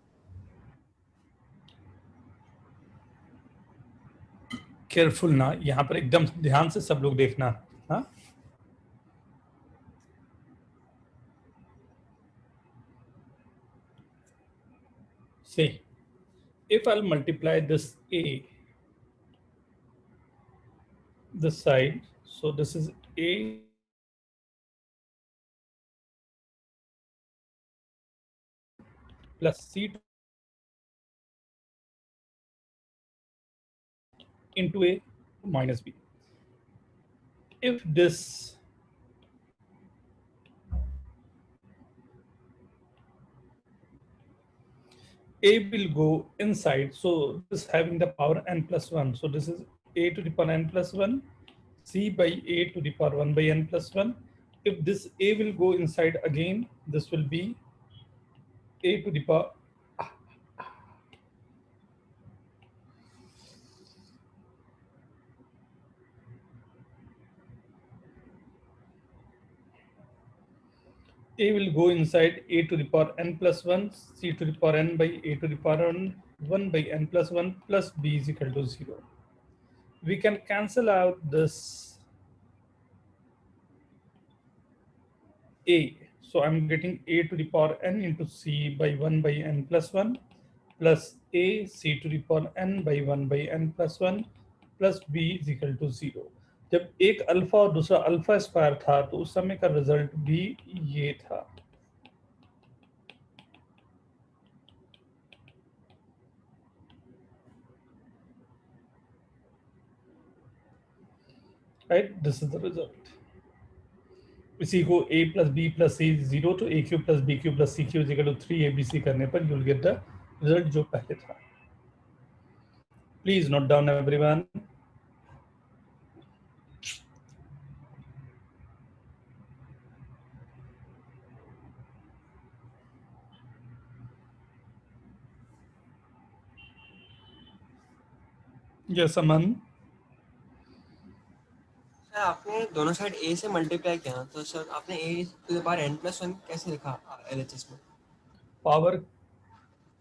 Careful ना, यहाँ पर एकदम ध्यान से सब लोग देखना. हाँ, see, if I'll multiply this a this side, so this is a plus c into a minus b. If this a will go inside, so this having the power n plus 1, so this is a to the power n plus 1, c by a to the power 1 by n plus 1. If this a will go inside again, this will be a to the power a will go inside a to the power n plus 1, c to the power n by a to the power 1 by n plus 1 plus b is equal to 0. We can cancel out this a. So I'm getting a to the power n into c by 1 by n plus 1 plus a c to the power n by 1 by n plus 1 plus b is equal to 0. जब एक alpha और दूसरा alpha square था तो उस समय का result भी ये था. Right, this is the result. इसी को a plus b plus c 0 to a cube plus b cube plus c cube is equal to 3abc करने पर you'll get the result जो पहले था. Please note down, everyone. Yes, Aman. Sir आपने दोनों side a से multiply किया, तो सर आपने a to the power n plus 1 कैसे लिखा LHS में?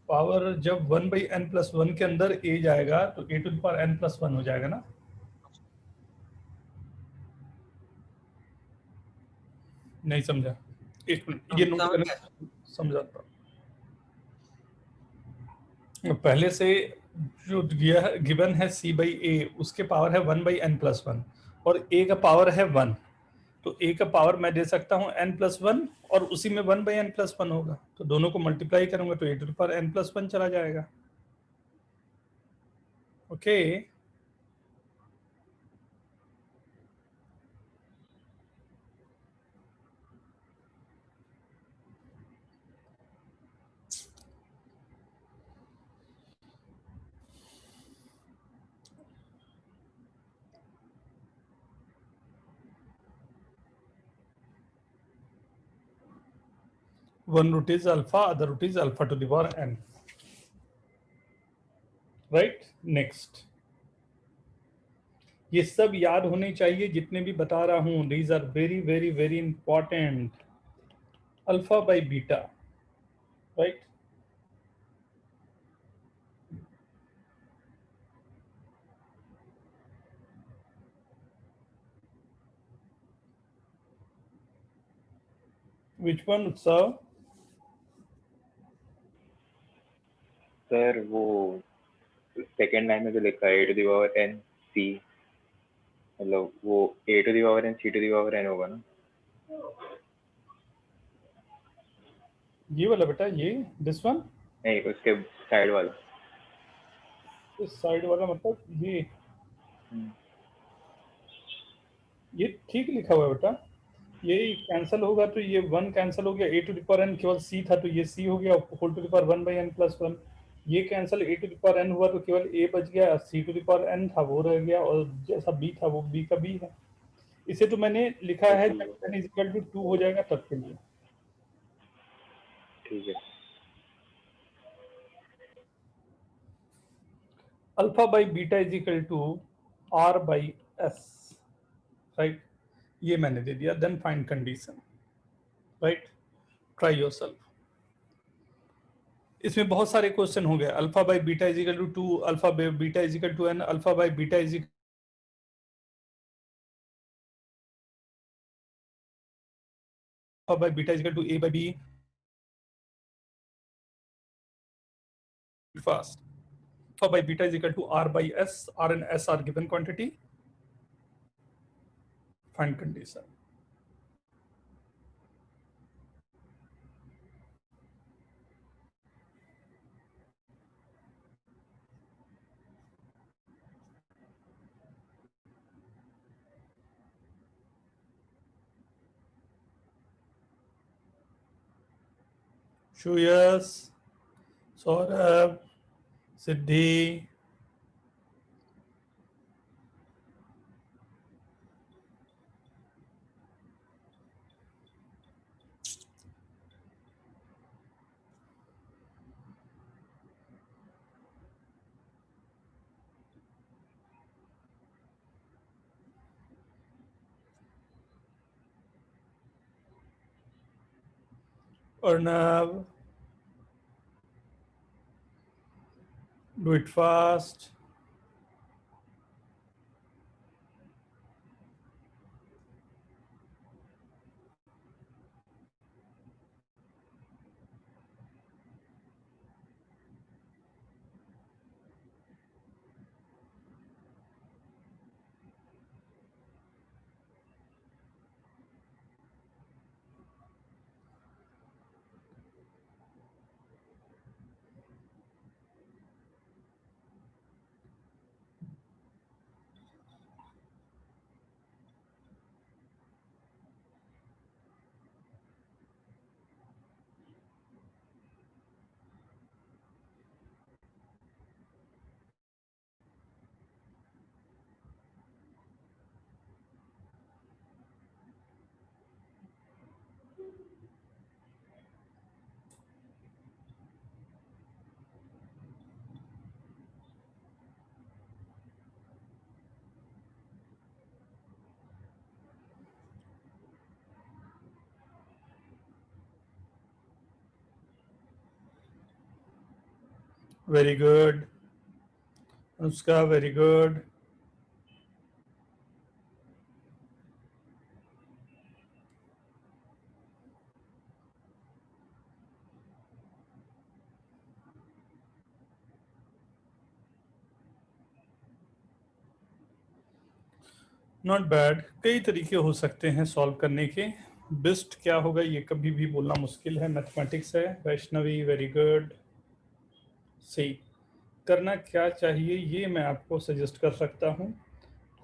पावर जब 1 by n plus 1 के अंदर a जाएगा तो a to the power n plus 1 हो जाएगा ना. नहीं समझा? एक मिनट, ये नोट करना, समझाता हूँ. पहले से जो गिवन है c by a, उसके पावर है 1 by n plus 1 और a का पावर है 1, तो a का पावर मैं दे सकता हूँ n plus 1 और उसी में 1 by n plus 1 होगा, तो दोनों को मल्टीप्लाई करूंगा तो a to the power n plus 1 चला जाएगा. Okay. One root is alpha, other root is alpha to the power n. Right? Next. ये सब याद होने चाहिए जितने भी बता रहा हूं. These are very very very important. Alpha by beta, right? Which one, Utsav? Sir वो सेकेंड लाइन में जो लिखा है a to the power n c, मतलब वो a to the power n c to the power n होगा ना? ये वाला बेटा, ये दिस वन नहीं, उसके साइड वाला. इस साइड वाला मतलब ये ठीक लिखा हुआ है बेटा. ये कैंसिल होगा तो ये 1 कैंसिल हो गया, a to the power n केवल c था तो ये c हो गया whole to the power 1 by n plus 1. ये cancel a to the power n हुआ तो केवल a बच गया, c to the power n था वो रह गया और जैसा b था वो b का b है. इसे तो मैंने लिखा है जब n is equal to 2 हो जाएगा तब के लिए. ठीक है. Alpha by beta is equal to r by s, right? ये मैंने दे दिया, then find condition, right, try yourself. इसमें बहुत सारे क्वेश्चन हो गए। Alpha by beta is equal to 2, alpha by beta is equal to n, alpha by beta is alpha by beta is equal to a by b, fast. Alpha by beta is equal to r by s. R and s are given quantity. Find condition. Shuyas, Saurabh, Siddhi, Arnav, do it fast. Very good. Anushka, very good. Not bad. कई तरीके हो सकते हैं solve करने के। Best क्या होगा ये कभी भी बोलना मुश्किल है, मैथमेटिक्स है। Vaishnavi, very good. सही करना क्या चाहिए ये मैं आपको सजेस्ट कर सकता हूँ।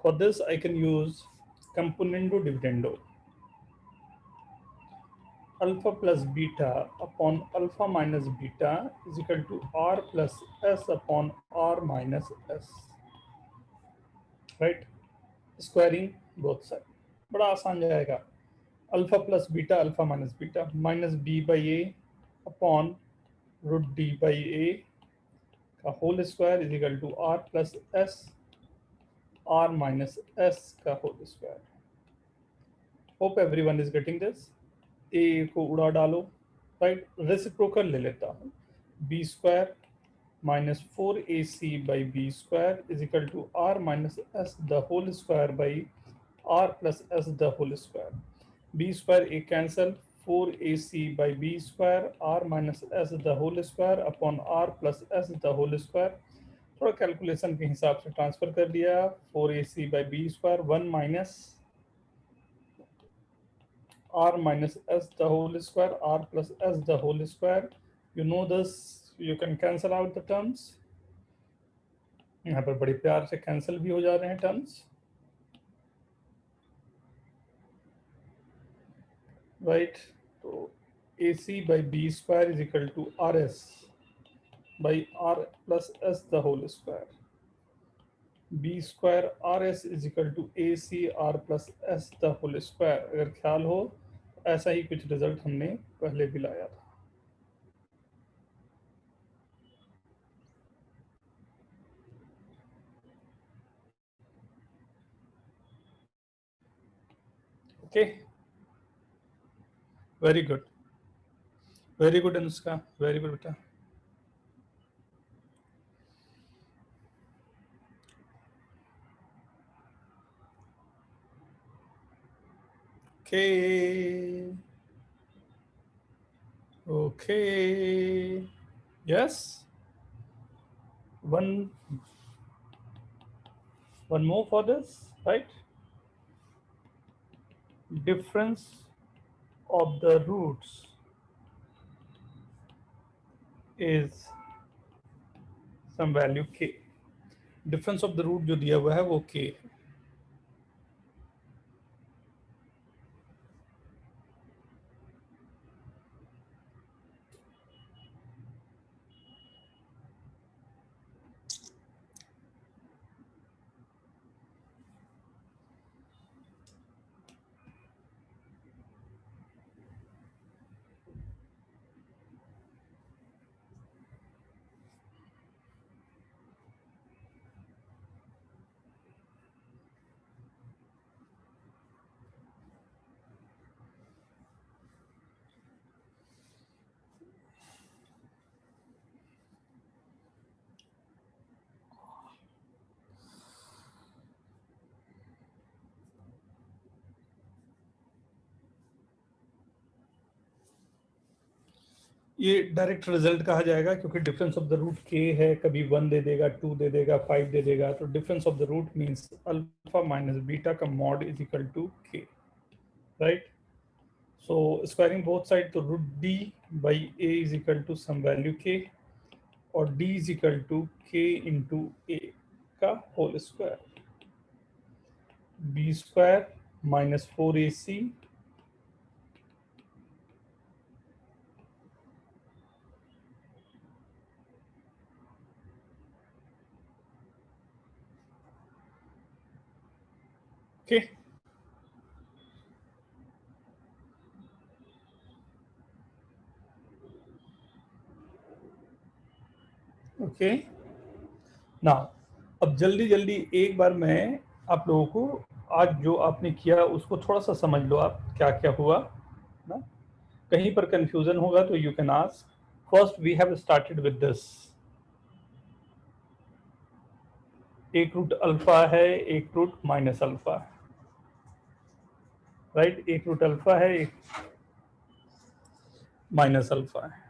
For this I can use componendo dividendo, alpha plus beta upon alpha minus beta is equal to r plus s upon r minus s, right, squaring both side, बड़ा आसान जाएगा। Alpha plus beta alpha beta minus b by a upon root d by a का whole square is equal to r plus s r minus s का whole square. Hope everyone is getting this. ए को उड़ा डालो, right, reciprocal ले लेता हूँ। B square minus 4ac by b square is equal to r minus s the whole square by r plus s the whole square. B square a cancel, 4ac by b square r minus s the whole square upon r plus s the whole square. थोड़ा calculation के हिसाब से transfer कर दिया। 4ac by b square 1 minus r minus s the whole square, r plus s the whole square. You know this, you can cancel out the terms. यहाँ पर बड़े प्यार से कैंसिल भी हो जा रहे हैं टर्म्स, राइट। तो ac by b square is equal to rs by r plus s the whole square. b square rs is equal to ac r plus s the whole square। अगर ख्याल हो ऐसा ही कुछ रिजल्ट हमने पहले भी लाया था। Okay, very good Anushka, very good beta. Okay, yes, one more for this, right? Difference of the roots is some value k. Difference of the root जो दिया हुआ है वो k है. ये डायरेक्ट रिजल्ट कहा जाएगा क्योंकि difference of the root k है, कभी 1 दे देगा, 2 दे देगा, 5 दे देगा, तो difference of the root means alpha minus beta का mod is equal to k, right? So squaring both side, तो root d by a is equal to some value k और d is equal to k into a का whole square, b square minus 4ac okay. Okay now अब जल्दी जल्दी एक बार मैं आप लोगों को आज जो आपने किया उसको थोड़ा सा समझ लो, आप क्या क्या हुआ ना. कहीं पर कंफ्यूजन होगा तो you can ask. First we have started with this, एक रूट अल्फा है, एक रूट माइनस अल्फा है, राइट? एक रूट अल्फा है, एक माइनस अल्फा है.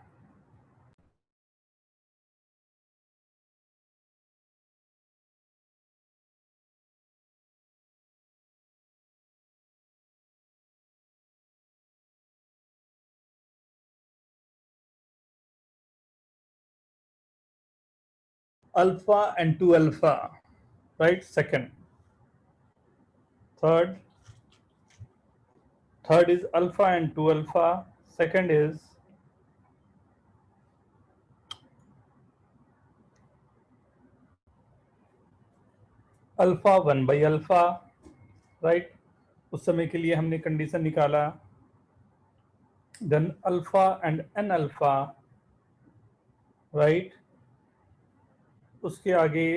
Alpha and 2 alpha, right? Second. Third is alpha and 2 alpha. Second is alpha 1 by alpha, right? उस समय के लिए हमने कंडीशन निकाला. Then alpha and n alpha, right? उसके आगे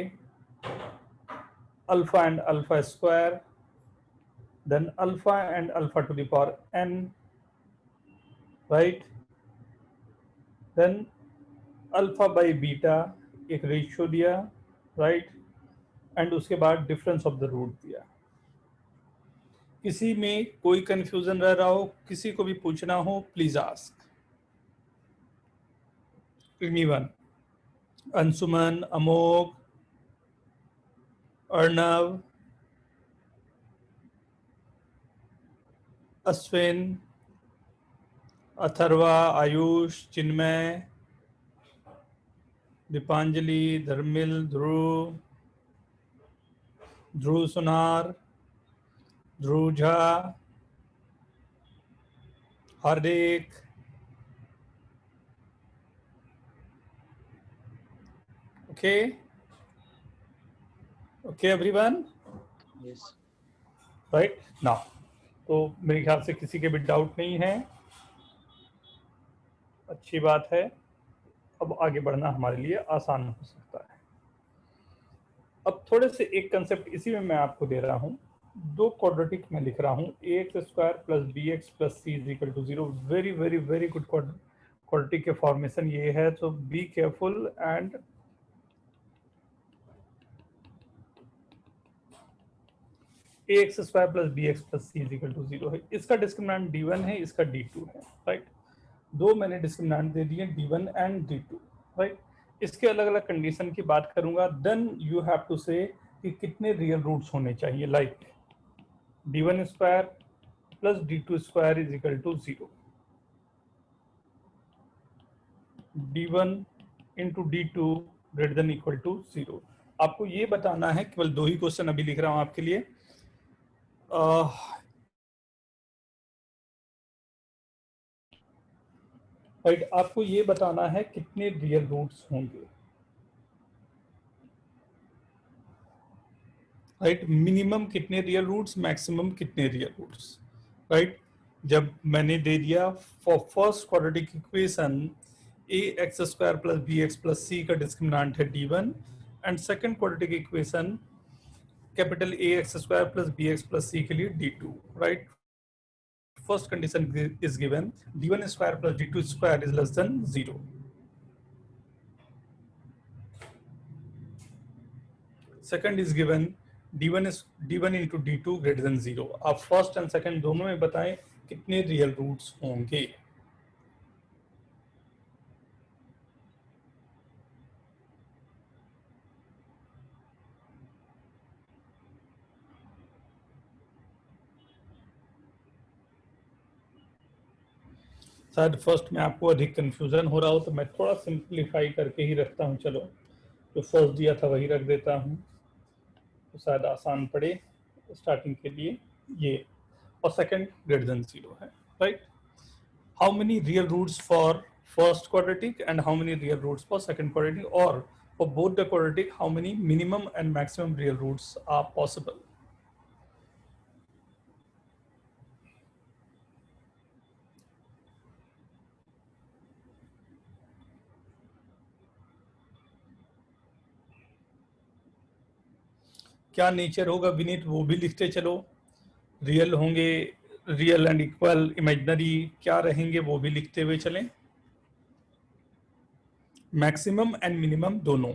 alpha and alpha square, then alpha and alpha to the power n, right? Then alpha by beta एक ratio दिया, right? एंड उसके बाद डिफरेंस ऑफ द रूट दिया. किसी में कोई कंफ्यूजन रह रहा हो, किसी को भी पूछना हो, please ask. Anyone? Anshuman, Amok, Arnav, Ashwin, Atharva, Ayush, Chinmay, Deepanjali, Dharmil, Dhruv Sunar, Dhruv Jha, Hardik. Okay everyone? Yes right now तो मेरे ख्याल से किसी के भी डाउट नहीं है. अच्छी बात है, अब आगे बढ़ना हमारे लिए आसान हो सकता है. अब थोड़े से एक कंसेप्ट इसी में मैं आपको दे रहा हूं दो क्वाड्रेटिक मैं लिख रहा हूँ, ax square plus bx plus c is equal to 0। Very very very good quadratic के फॉर्मेशन ये है, तो be careful and ax square plus bx plus c is equal to 0 है। इसका डिस्क्रिमिनेंट d1 है, इसका d2 है, राइट। दो मैंने डिस्क्रिमिनेंट दे दिए, d1 एंड d2, राइट। इसके अलग अलग कंडीशन की बात करूंगा, देन यू हैव टू से कि कितने रियल रूट्स होने चाहिए, like d1 square plus d2 square is equal to 0, d1 into d2 greater than equal to 0। आपको ये बताना है, केवल दो ही क्वेश्चन अभी लिख रहा हूं आपके लिए। राइट, आपको ये बताना है कितने रियल रूट्स होंगे, राइट। मिनिमम कितने रियल रूट्स, मैक्सिमम कितने रियल रूट्स, राइट। जब मैंने दे दिया for first quadratic equation ax square plus bx plus c का डिस्क्रिमिनेंट है d1, and second quadratic equation capital ax square plus bx plus c के लिए d2, right. First condition is given d1 square plus d2 square is less than 0। Second is given d1 into d2 greater than 0। आप first and second दोनों में बताएं कितने real roots होंगे। शायद first में आपको अधिक कंफ्यूजन हो रहा हो, तो मैं थोड़ा सिंप्लीफाई करके ही रखता हूं। चलो, जो फर्स्ट दिया था वही रख देता हूं, तो शायद आसान पड़े स्टार्टिंग के लिए। ये और सेकंड ग्रेटर देन 0 है, right. How many real roots for first quadratic and how many real roots for second quadratic, और for both the quadratic how many minimum and maximum real roots are possible. क्या nature होगा विनीत, वो भी लिखते चलो। Real होंगे, real and equal, imaginary क्या रहेंगे वो भी लिखते हुए चलें। मैक्सिमम एंड मिनिमम दोनों।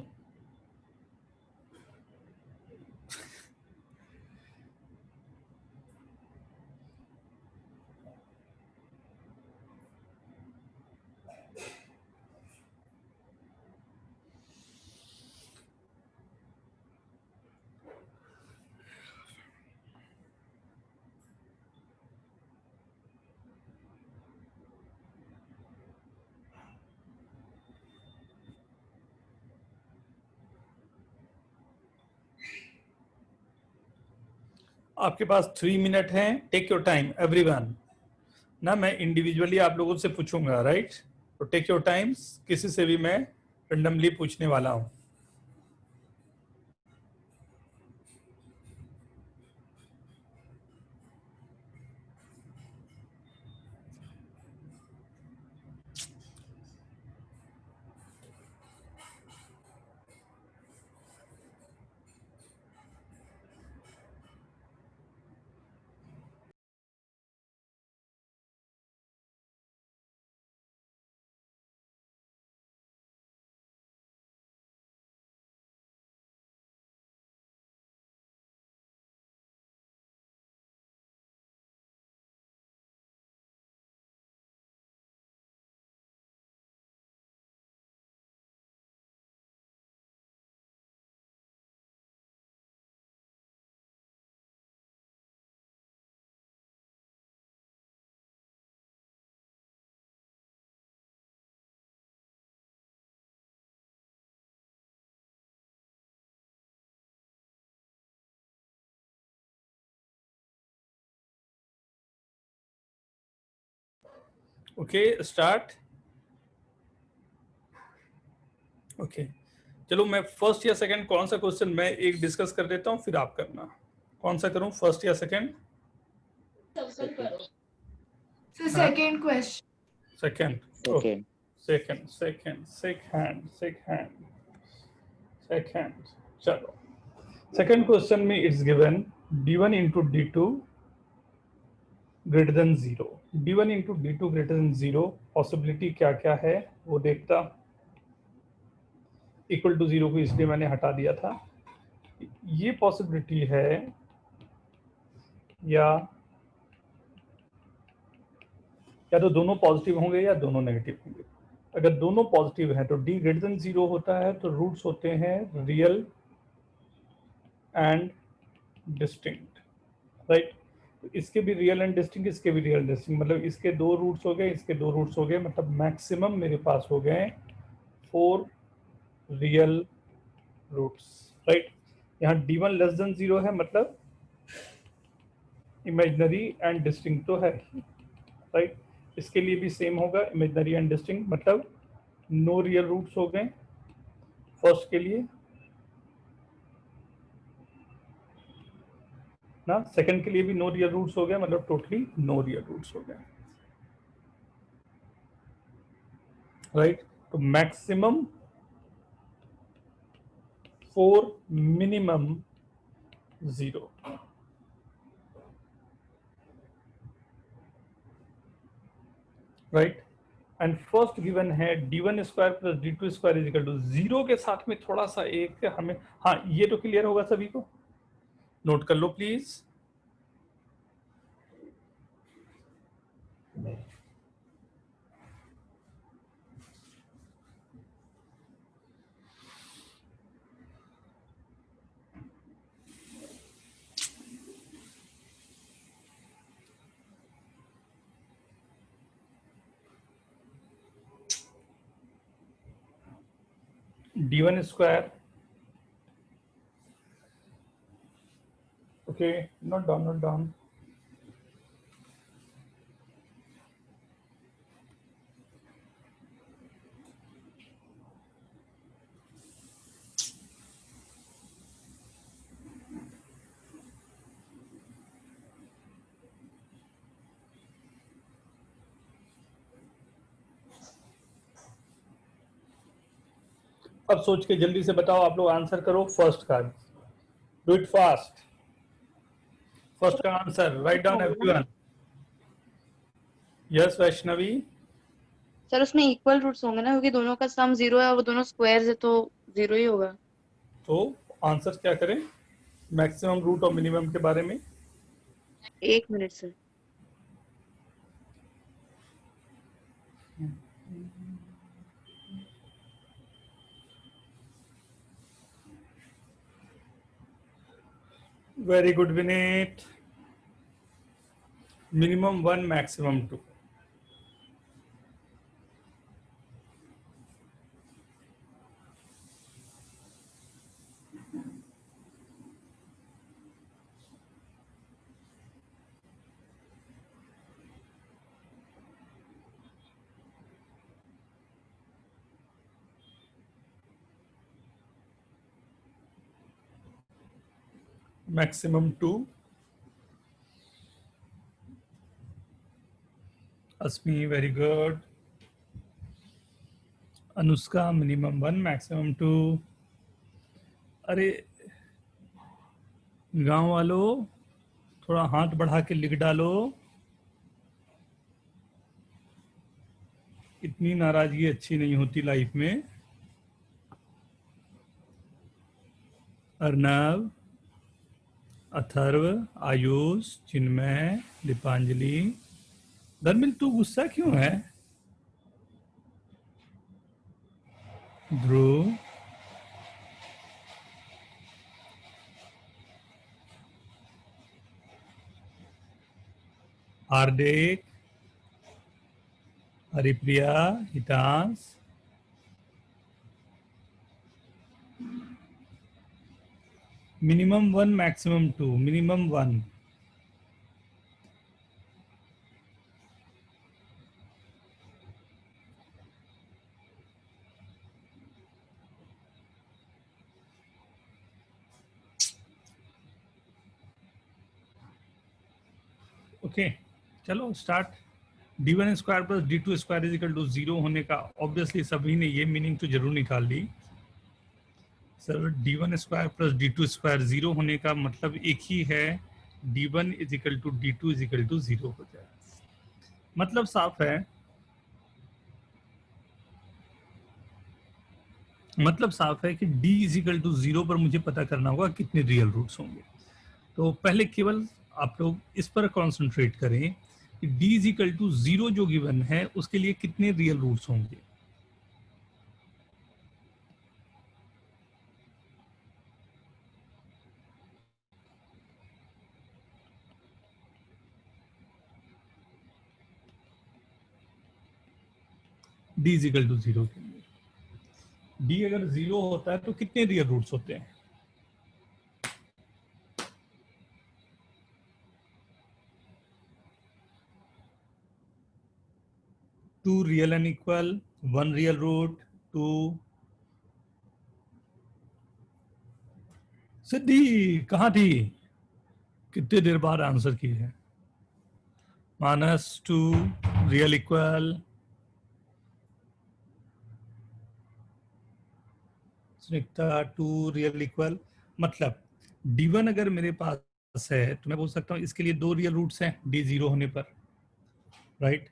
आपके पास 3 मिनट हैं, टेक योर टाइम एवरीवन। ना मैं इंडिविजुअली आप लोगों से पूछूंगा, राइट, तो टेक योर टाइम। किसी से भी मैं रैंडमली पूछने वाला हूं। Okay, start. ओके, चलो मैं फर्स्ट या सेकंड कौन सा क्वेश्चन मैं एक डिस्कस कर देता हूं, फिर आप करना। कौन सा करूं, फर्स्ट या second? Second question. Second, okay. Second. चलो, सेकंड क्वेश्चन में it's given d1 into d2 greater than 0. d1 into d2 greater than 0 possibility क्या क्या है वो देखता। इक्वल टू 0 को इसलिए मैंने हटा दिया था। ये पॉसिबिलिटी है या तो दोनों पॉजिटिव होंगे या दोनों नेगेटिव होंगे। अगर दोनों पॉजिटिव हैं तो d ग्रेटर देन 0 होता है, तो रूट्स होते हैं रियल एंड डिस्टिंक्ट, राइट। इसके भी रियल एंड डिस्टिंक्ट, इसके भी रियल डिस्टिंक्ट, मतलब इसके 2 रूट्स हो गए, इसके 2 रूट्स हो गए, मतलब मैक्सिमम मेरे पास हो गए 4 रियल रूट्स, राइट। यहाँ d1 लेस देन 0 है, मतलब इमेजिनरी एंड डिस्टिंक्ट तो है, राइट। इसके लिए भी सेम होगा, इमेजिनरी एंड डिस्टिंक्ट, मतलब नो रियल रूट्स हो गए फर्स्ट के लिए ना, सेकंड के लिए भी नो रियल रूट्स हो गए, मतलब टोटली नो रियल रूट्स हो गए, राइट। तो maximum 4 minimum 0, right. And first given है d1 square plus d2 square is equal to 0 के साथ में थोड़ा सा एक हमें, हाँ ये तो क्लियर होगा सभी को, नोट कर लो please. d1 square, okay, not down. अब सोच के जल्दी से बताओ, आप लोग आंसर करो फर्स्ट का, डू इट फास्ट। फर्स्ट का answer write down everyone. Yes Vaishnavi. Sir उसमें इक्वल रूट्स होंगे ना, क्योंकि दोनों का सम 0 है और वो दोनों स्क्वायर्स है, तो 0 ही होगा। तो आंसर क्या करें मैक्सिमम रूट और मिनिमम के बारे में? 1 minute sir. Very good Vineet. Minimum 1 maximum 2, maximum 2। Asmi very good. Anushka minimum 1 maximum 2। अरे गांव वालों थोड़ा हाथ बढ़ा के लिख डालो, इतनी नाराजगी अच्छी नहीं होती लाइफ में। अर्नव, अथर्व, आयुष, चिन्मय, दीपांजलि। धर्मिल तू गुस्सा क्यों है? Dhruv, Hardik, Haripriya, Hitansh, minimum 1 maximum 2, minimum 1। Okay चलो start. d1 square plus d2 square is equal to 0 होने का ऑब्वियसली सभी ने ये मीनिंग तो जरूर निकाल ली। Sir d1 square plus d2 square 0 होने का मतलब एक ही है, d1 is equal to d2 is equal to 0 हो जाए। मतलब साफ है, कि d इज इक्वल टू 0 पर मुझे पता करना होगा कितने रियल रूट्स होंगे। तो पहले केवल आप लोग इस पर कॉन्सेंट्रेट करें कि d इज इक्वल टू 0 जो गिवन है उसके लिए कितने रियल रूट्स होंगे। d इज इक्वल टू 0 के लिए d अगर 0 होता है तो कितने रियल रूट्स होते हैं? Two real and equal, one real root, two. Siddhi कहाँ थी? कितने देर बाद आंसर की है? -2 real equal, Snigdha 2 real equal. मतलब d1 अगर मेरे पास है तो मैं बोल सकता हूँ इसके लिए 2 रियल रूट्स हैं d 0 होने पर, राइट।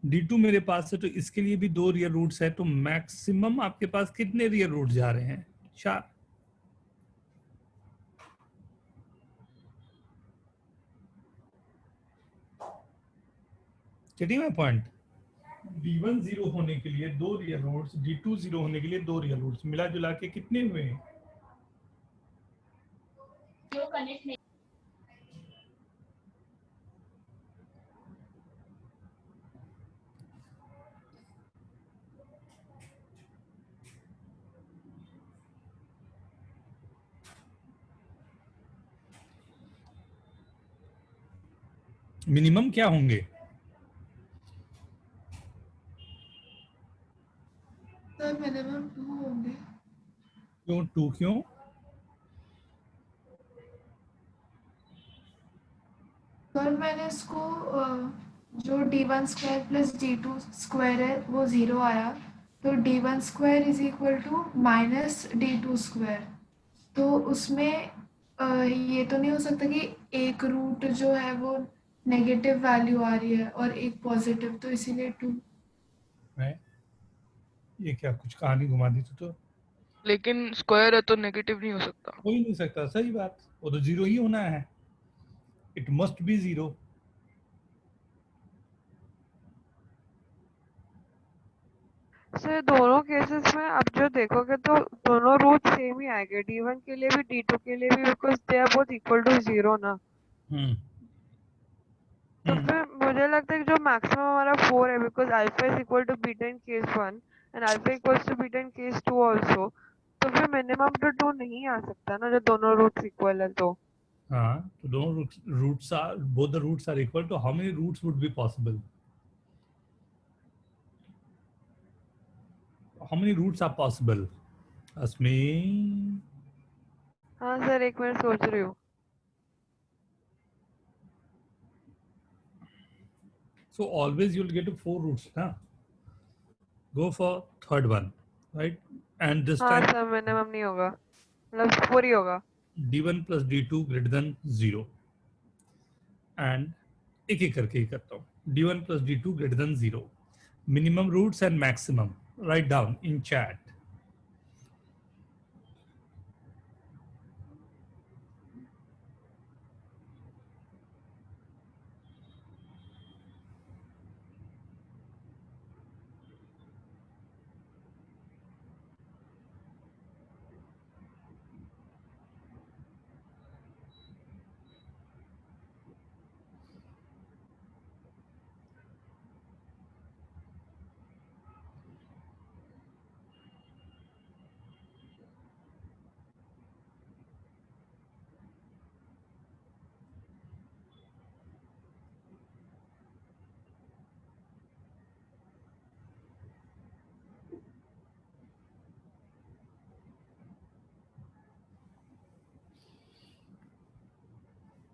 d2 मेरे पास है तो इसके लिए भी 2 रियल रूट्स है, तो मैक्सिमम आपके पास कितने रियल रूट जा रहे हैं? 4। चलिए मैं पॉइंट, d1 0 होने के लिए 2 रियल रूट्स, d2 0 होने के लिए 2 रियल रूट्स, मिला जुला के कितने हुए? मिनिमम क्या होंगे? सर मिनिमम 2 होंगे। क्यों 2 क्यों? सर मैंने इसको जो d1 square plus d2 square है वो 0 आया, तो d1 square is equal to minus d2 square. तो उसमें ये तो नहीं हो सकता कि एक रूट जो है वो नेगेटिव वैल्यू आ रही है और एक पॉजिटिव, तो इसीलिए 2। ये क्या कुछ कहानी घुमा दी तो लेकिन स्क्वायर है तो नेगेटिव नहीं हो सकता। हो ही नहीं सकता, सही बात, वो तो 0 ही होना है, इट मस्ट बी 0। सर दोनों केसेस में आप जो देखोगे तो दोनों रूट सेम ही आएंगे, d1 के लिए भी d2 के लिए भी, because they are both equal to 0 ना। तो फिर मुझे लगता है कि जो मैक्सिमम हमारा 4 है, because alpha is equal to beta in case 1 and alpha equals to beta in case 2 also, तो फिर मिनिमम तो 2 नहीं आ सकता ना, जो दोनों रूट्स इक्वल है तो। हाँ, तो दोनों roots are, both the roots are equal, तो how many roots would be possible? How many roots are possible? Asmi? हाँ सर, एक मिनट सोच रही हूँ। So always you'll get 4 roots, ना? Go for third one, right? And this हाँ time sir, minimum नहीं होगा, मतलब 4 ही होगा। d1 plus d2 greater than 0, and एक एक करके ही करता हूँ। d1 plus d2 greater than 0, minimum roots and maximum, write down in chat.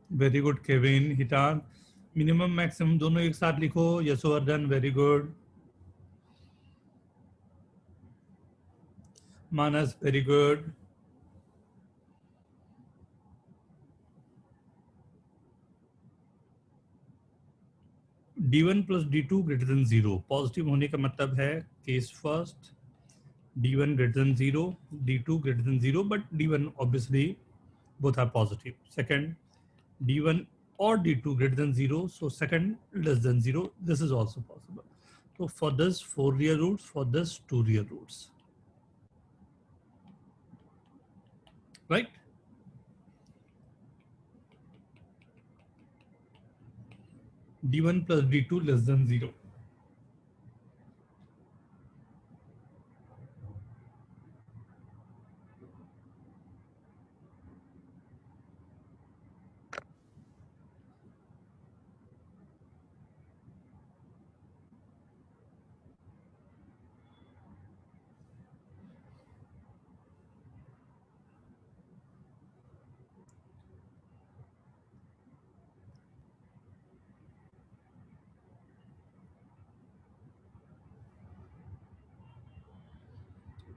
Very good Kevin, Hitan. Minimum maximum दोनों एक साथ लिखो। Yashovardhan, very good. Manas, very good. D1 plus D2 greater than 0. Positive होने का मतलब है case first D1 greater than 0, D2 greater than 0, but D1 obviously both are positive. Second, D1 or D2 greater than 0, so second less than 0, this is also possible. So for this 4 real roots, for this 2 real roots. Right? D1 plus D2 less than 0.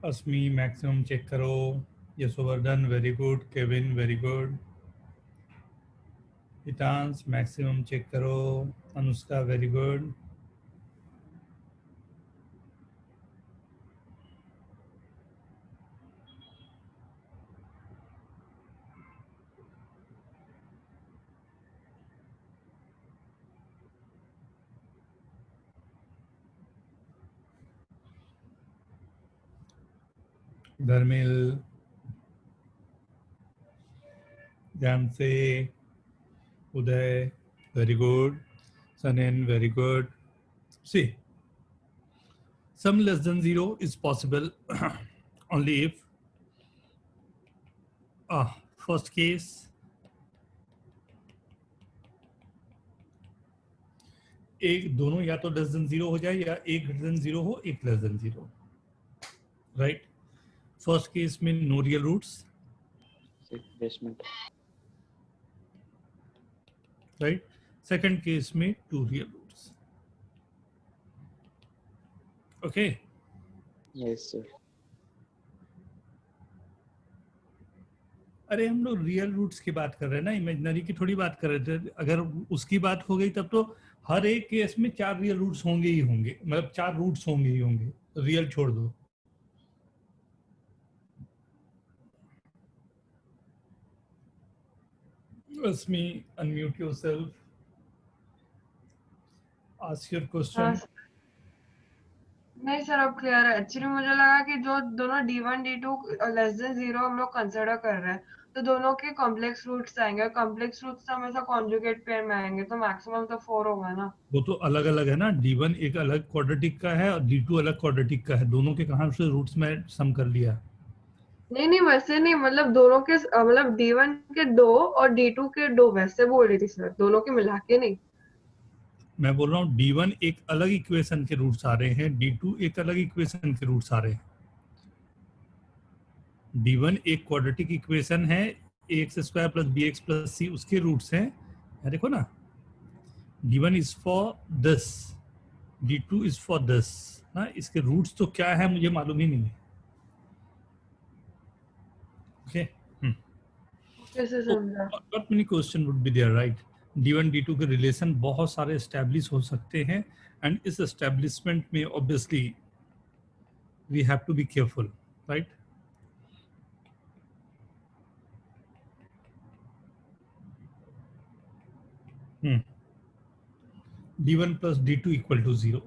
Asmi maximum check करो. Yashovardhan very good. Kevin very good. Hitansh maximum check करो. Anushka very good. Dharmil ध्यान से. Uday very good. Sanen very good. See, some less than 0 is possible only if first case एक दोनों या तो less than 0 हो जाए या एक greater than 0 हो, एक less than 0. Right? First case में no real roots. Basement. Right? Second case में 2 real roots. Okay? Yes, sir. अरे हम लोग रियल रूट्स की बात कर रहे हैं ना, इमेजिनरी की थोड़ी बात कर रहे थे. अगर उसकी बात हो गई तब तो हर एक केस में 4 रियल रूट्स होंगे ही होंगे, मतलब 4 रूट्स होंगे ही होंगे. रियल छोड़ दो. Asmi, unmute yourself. Ask your question. नहीं सर अब क्लियर है. एक्चुअली मुझे लगा कि जो दोनों D1 D2 लेस देन 0 हम लोग कंसिडर कर रहे हैं तो दोनों के कॉम्प्लेक्स रूट्स आएंगे. कॉम्प्लेक्स रूट्स हमेशा कॉन्जुगेट पेयर में आएंगे तो मैक्सिमम तो 4 होगा ना. वो तो अलग अलग है ना. D1 एक अलग क्वाड्रेटिक का है और D2 अलग क्वाड्रेटिक का है. दोनों के कहाँ से रूट्स में सम कर लिया. नहीं वैसे नहीं, मतलब दोनों के मतलब D1 के 2 और D2 के 2 वैसे बोल रही थी सर, दोनों के मिला के नहीं. मैं बोल रहा हूँ D1 एक अलग इक्वेशन के रूट्स आ रहे हैं, D2 एक अलग इक्वेशन के रूट्स आ रहे हैं. D1 एक क्वाड्रेटिक इक्वेशन है, ax² + bx + c उसके रूट्स हैं. देखो ना, D1 is for this, D2 is for this ना. इसके रूट्स तो क्या है मुझे मालूम ही नहीं है. Okay. कैसे समझा? Not many question would be there, right? D1 D2 के रिलेशन बहुत सारे establish हो सकते हैं and इस establishment में obviously we have to be careful, right? D1 plus D2 equal to 0.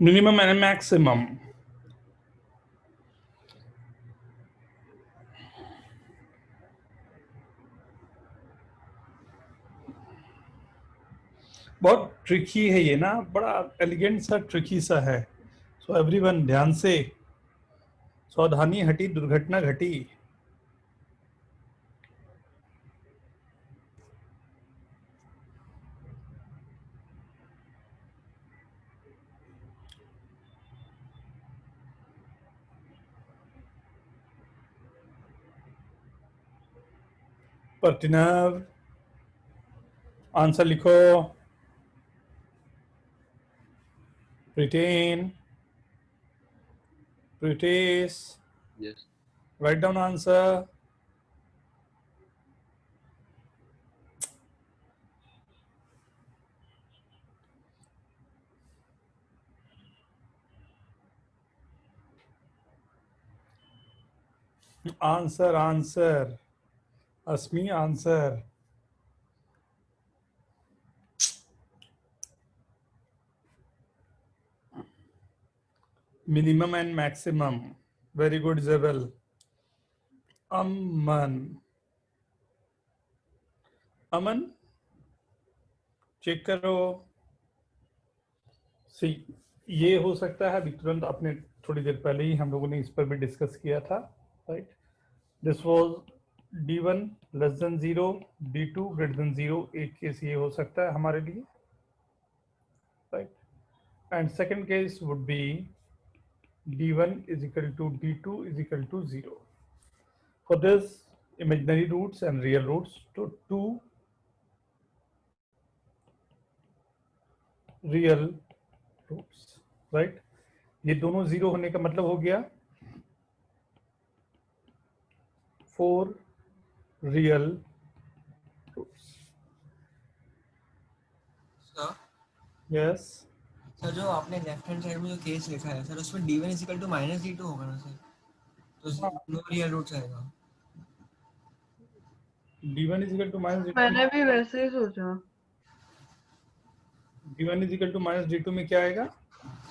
Minimum and maximum. बहुत ट्रिकी है ये ना, बड़ा एलिगेंट सा ट्रिकी सा है। सो एवरीवन ध्यान से, सावधानी हटी दुर्घटना घटी। पर्टिनव आंसर लिखो। Retain, Pritesh, Yes. write down answer. Answer. Asmi, answer. Minimum and maximum. Very good, Zebel. Aman, check करो। सी, ये हो सकता है, अभी तुरंत आपने थोड़ी देर पहले ही हम लोगों ने इस पर भी डिस्कस किया था, right. This was d1 less than 0, d2 greater than 0। एक केस ये हो सकता है हमारे लिए, right. And second case would be d1 is equal to d2 is equal to 0. For this, imaginary roots and real roots, तो 2 real roots, right? ये दोनों 0 होने का मतलब हो गया 4 real roots. Sir Yes. Sir जो आपने लेफ्ट हैंड साइड में जो केस लिखा है सर, उसमें d1 is equal to minus d2 होगा ना सर, तो नो रियल रूट्स आएगा। d1 is equal to minus d2. मैंने भी वैसे ही सोचा। d1 is equal to minus d2 में क्या आएगा?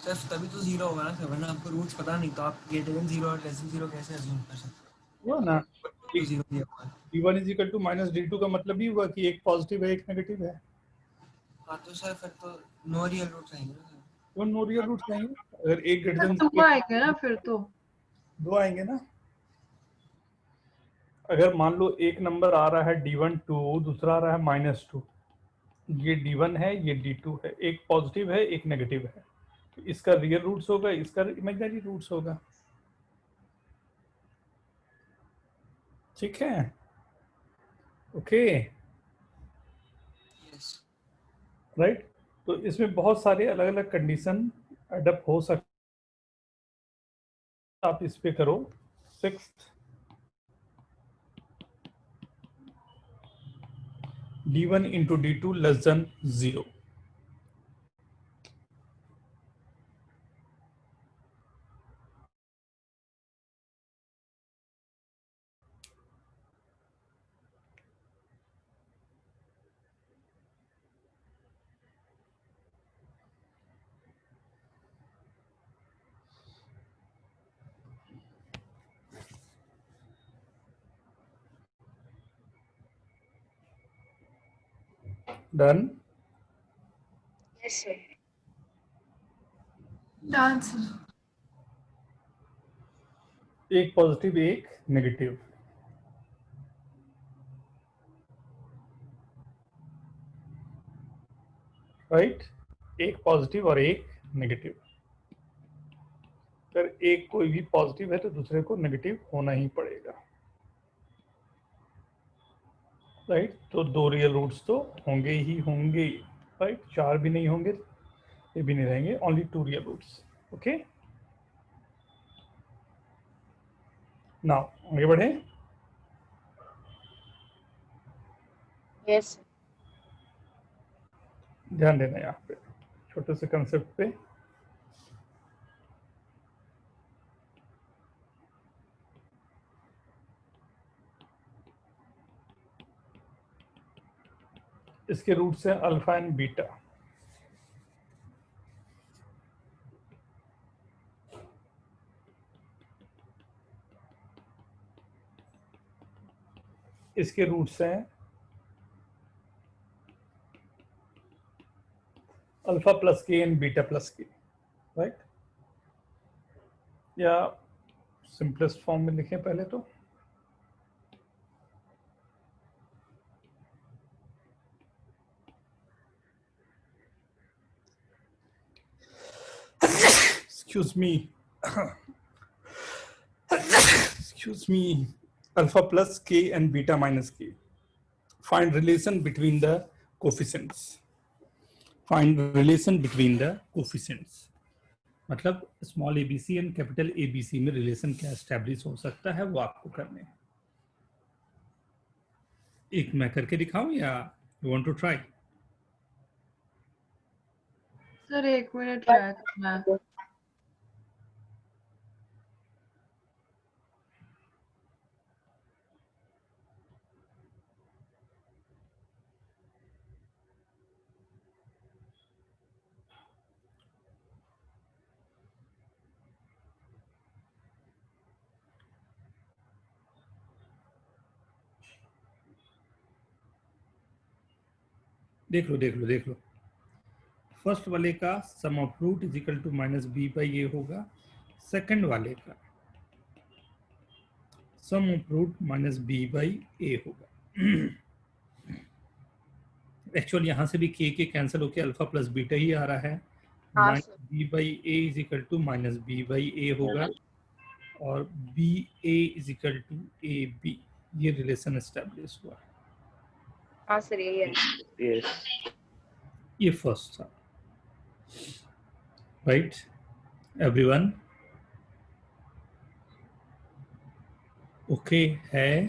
सर तभी तो 0 होगा ना सर, वरना आपको रूट्स पता नहीं तो आप ग्रेटर देन 0 और लेस देन 0 कैसे अज्यूम कर सकते हुआ ना, हो? 0 दिया हुआ है। d1 is equal to minus d2 का मतलब ही हुआ कि एक पॉजिटिव है एक नेगेटिव है। हाँ तो सर फिर तो नो रियल रूट्स आएंगे ना सर। तो नो रियल रूट्स नहीं, अगर एक ग्रेटर देन दो आएंगे ना फिर तो। 2 आएंगे ना। अगर मान लो एक नंबर आ रहा है d1 2, दूसरा आ रहा है -2, ये d1 है ये d2 है, एक पॉजिटिव है एक नेगेटिव है, तो इसका रियल रूट्स होगा, इसका इमेजिनरी रूट्स होगा। ठीक है, ओके, यस राइट। तो इसमें बहुत सारे अलग अलग कंडीशन अडप्ट हो सकते, आप इस पे करो। 6th, d1 into d2 less than 0. Done. Yes, sir. Done, sir. एक पॉजिटिव एक नेगेटिव, राइट। एक पॉजिटिव और एक नेगेटिव। अगर एक कोई भी पॉजिटिव है तो दूसरे को नेगेटिव होना ही पड़ेगा, राइट। तो 2 रियल रूट्स तो होंगे ही होंगे, राइट। 4 भी नहीं होंगे, ये भी नहीं रहेंगे, only 2 real roots. Okay, now आगे बढ़े। Yes, sir. ध्यान देना यहाँ पे छोटे से कंसेप्ट पे। इसके रूट्स हैं अल्फा एंड बीटा। इसके रूट्स हैं अल्फा प्लस के एंड बीटा प्लस के, राइट? या सिंपलेस्ट फॉर्म में लिखें पहले तो, excuse me, excuse me, alpha plus k and beta minus k. Find relation between the coefficients. Find relation between the coefficients. मतलब small ABC and capital ABC में relation क्या establish हो सकता है वो आपको करने हैं। एक मैं करके दिखाऊं या you want to try? Sir 1 minute try करना है। देख लो देख लो देख लो। फर्स्ट वाले का sum of root is equal to minus b by a होगा। सेकंड वाले का sum of root minus b by a होगा। एक्चुअल यहाँ से भी के कैंसिल होके अल्फा प्लस बीटा ही आ रहा है। Minus b by a is equal to minus b by a होगा और b a is equal to a b. ये रिलेशन एस्टेब्लिश हुआ। हाँ सर यही है। Yes. ये फर्स्ट था, राइट एवरीवन? ओके है।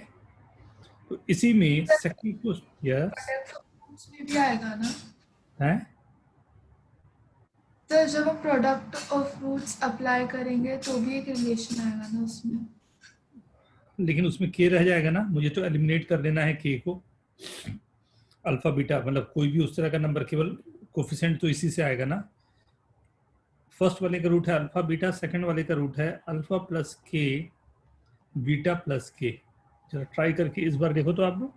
तो इसी में सेकंड क्वेश्चन यस में भी आएगा ना है। सर, जब हम प्रोडक्ट ऑफ रूट्स अप्लाई करेंगे तो भी एक रिलेशन आएगा ना उसमें? लेकिन उसमें के रह जाएगा ना, मुझे तो एलिमिनेट कर देना है के को। अल्फा बीटा मतलब कोई भी उस तरह का नंबर, केवल कोफिशिएंट तो इसी से आएगा ना। फर्स्ट वाले का रूट है अल्फा बीटा, सेकंड वाले का रूट है अल्फा प्लस के बीटा प्लस के। जरा ट्राई करके इस बार देखो तो आप लोग।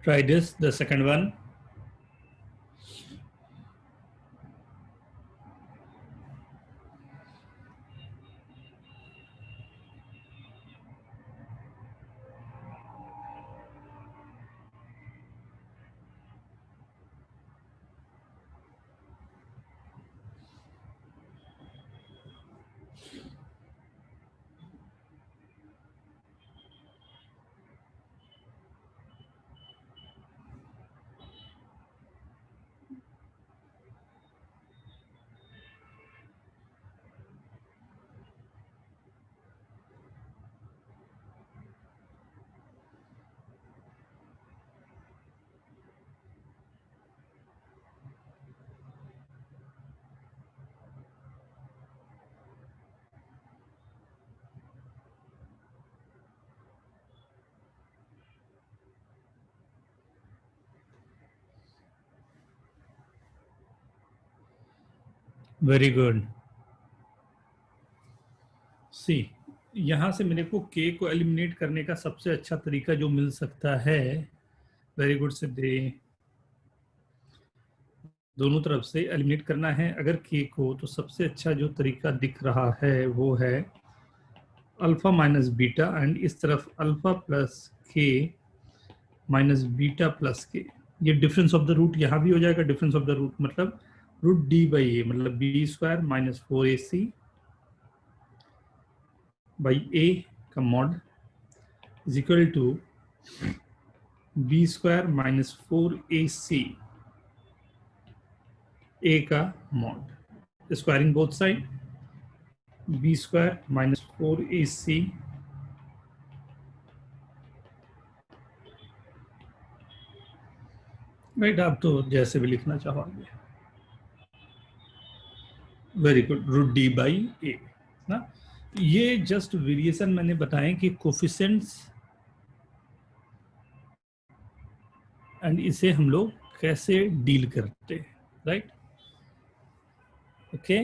Try this, the second one. Very good. See, यहाँ से मेरे को k को एलिमिनेट करने का सबसे अच्छा तरीका जो मिल सकता है, वेरी गुड सिद्धि, दोनों तरफ से एलिमिनेट करना है अगर k को, तो सबसे अच्छा जो तरीका दिख रहा है वो है अल्फा माइनस बीटा, एंड इस तरफ alpha plus k minus beta plus k। ये डिफरेंस ऑफ द रूट यहाँ भी हो जाएगा, डिफरेंस ऑफ द रूट मतलब रूट डी बाई ए, मतलब b square minus 4ac by a का mod is equal to b square minus 4ac a का mod, squaring both side, b square minus 4ac right. आप तो जैसे भी लिखना चाहोगे, very good, root d by a ना। ये जस्ट वेरिएशन मैंने बताया कि कोफिशिएंट्स एंड इसे हम लोग कैसे डील करते हैं, right. Okay,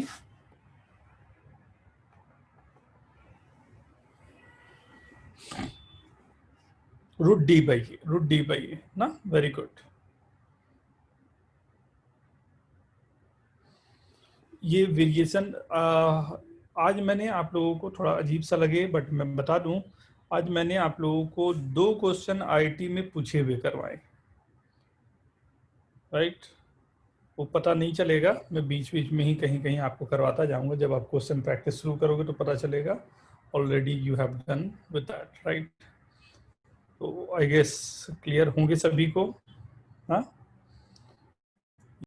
root d by a ना, वेरी गुड। ये वेरिएशन आज मैंने आप लोगों को थोड़ा अजीब सा लगे बट मैं बता दूं, आज मैंने आप लोगों को 2 क्वेश्चन आईटी में पूछे हुए करवाए, राइट। वो पता नहीं चलेगा, मैं बीच बीच में ही कहीं कहीं आपको करवाता जाऊंगा, जब आप क्वेश्चन प्रैक्टिस शुरू करोगे तो पता चलेगा। Already you have done with that, right. तो आई गेस क्लियर होंगे सभी को, हाँ।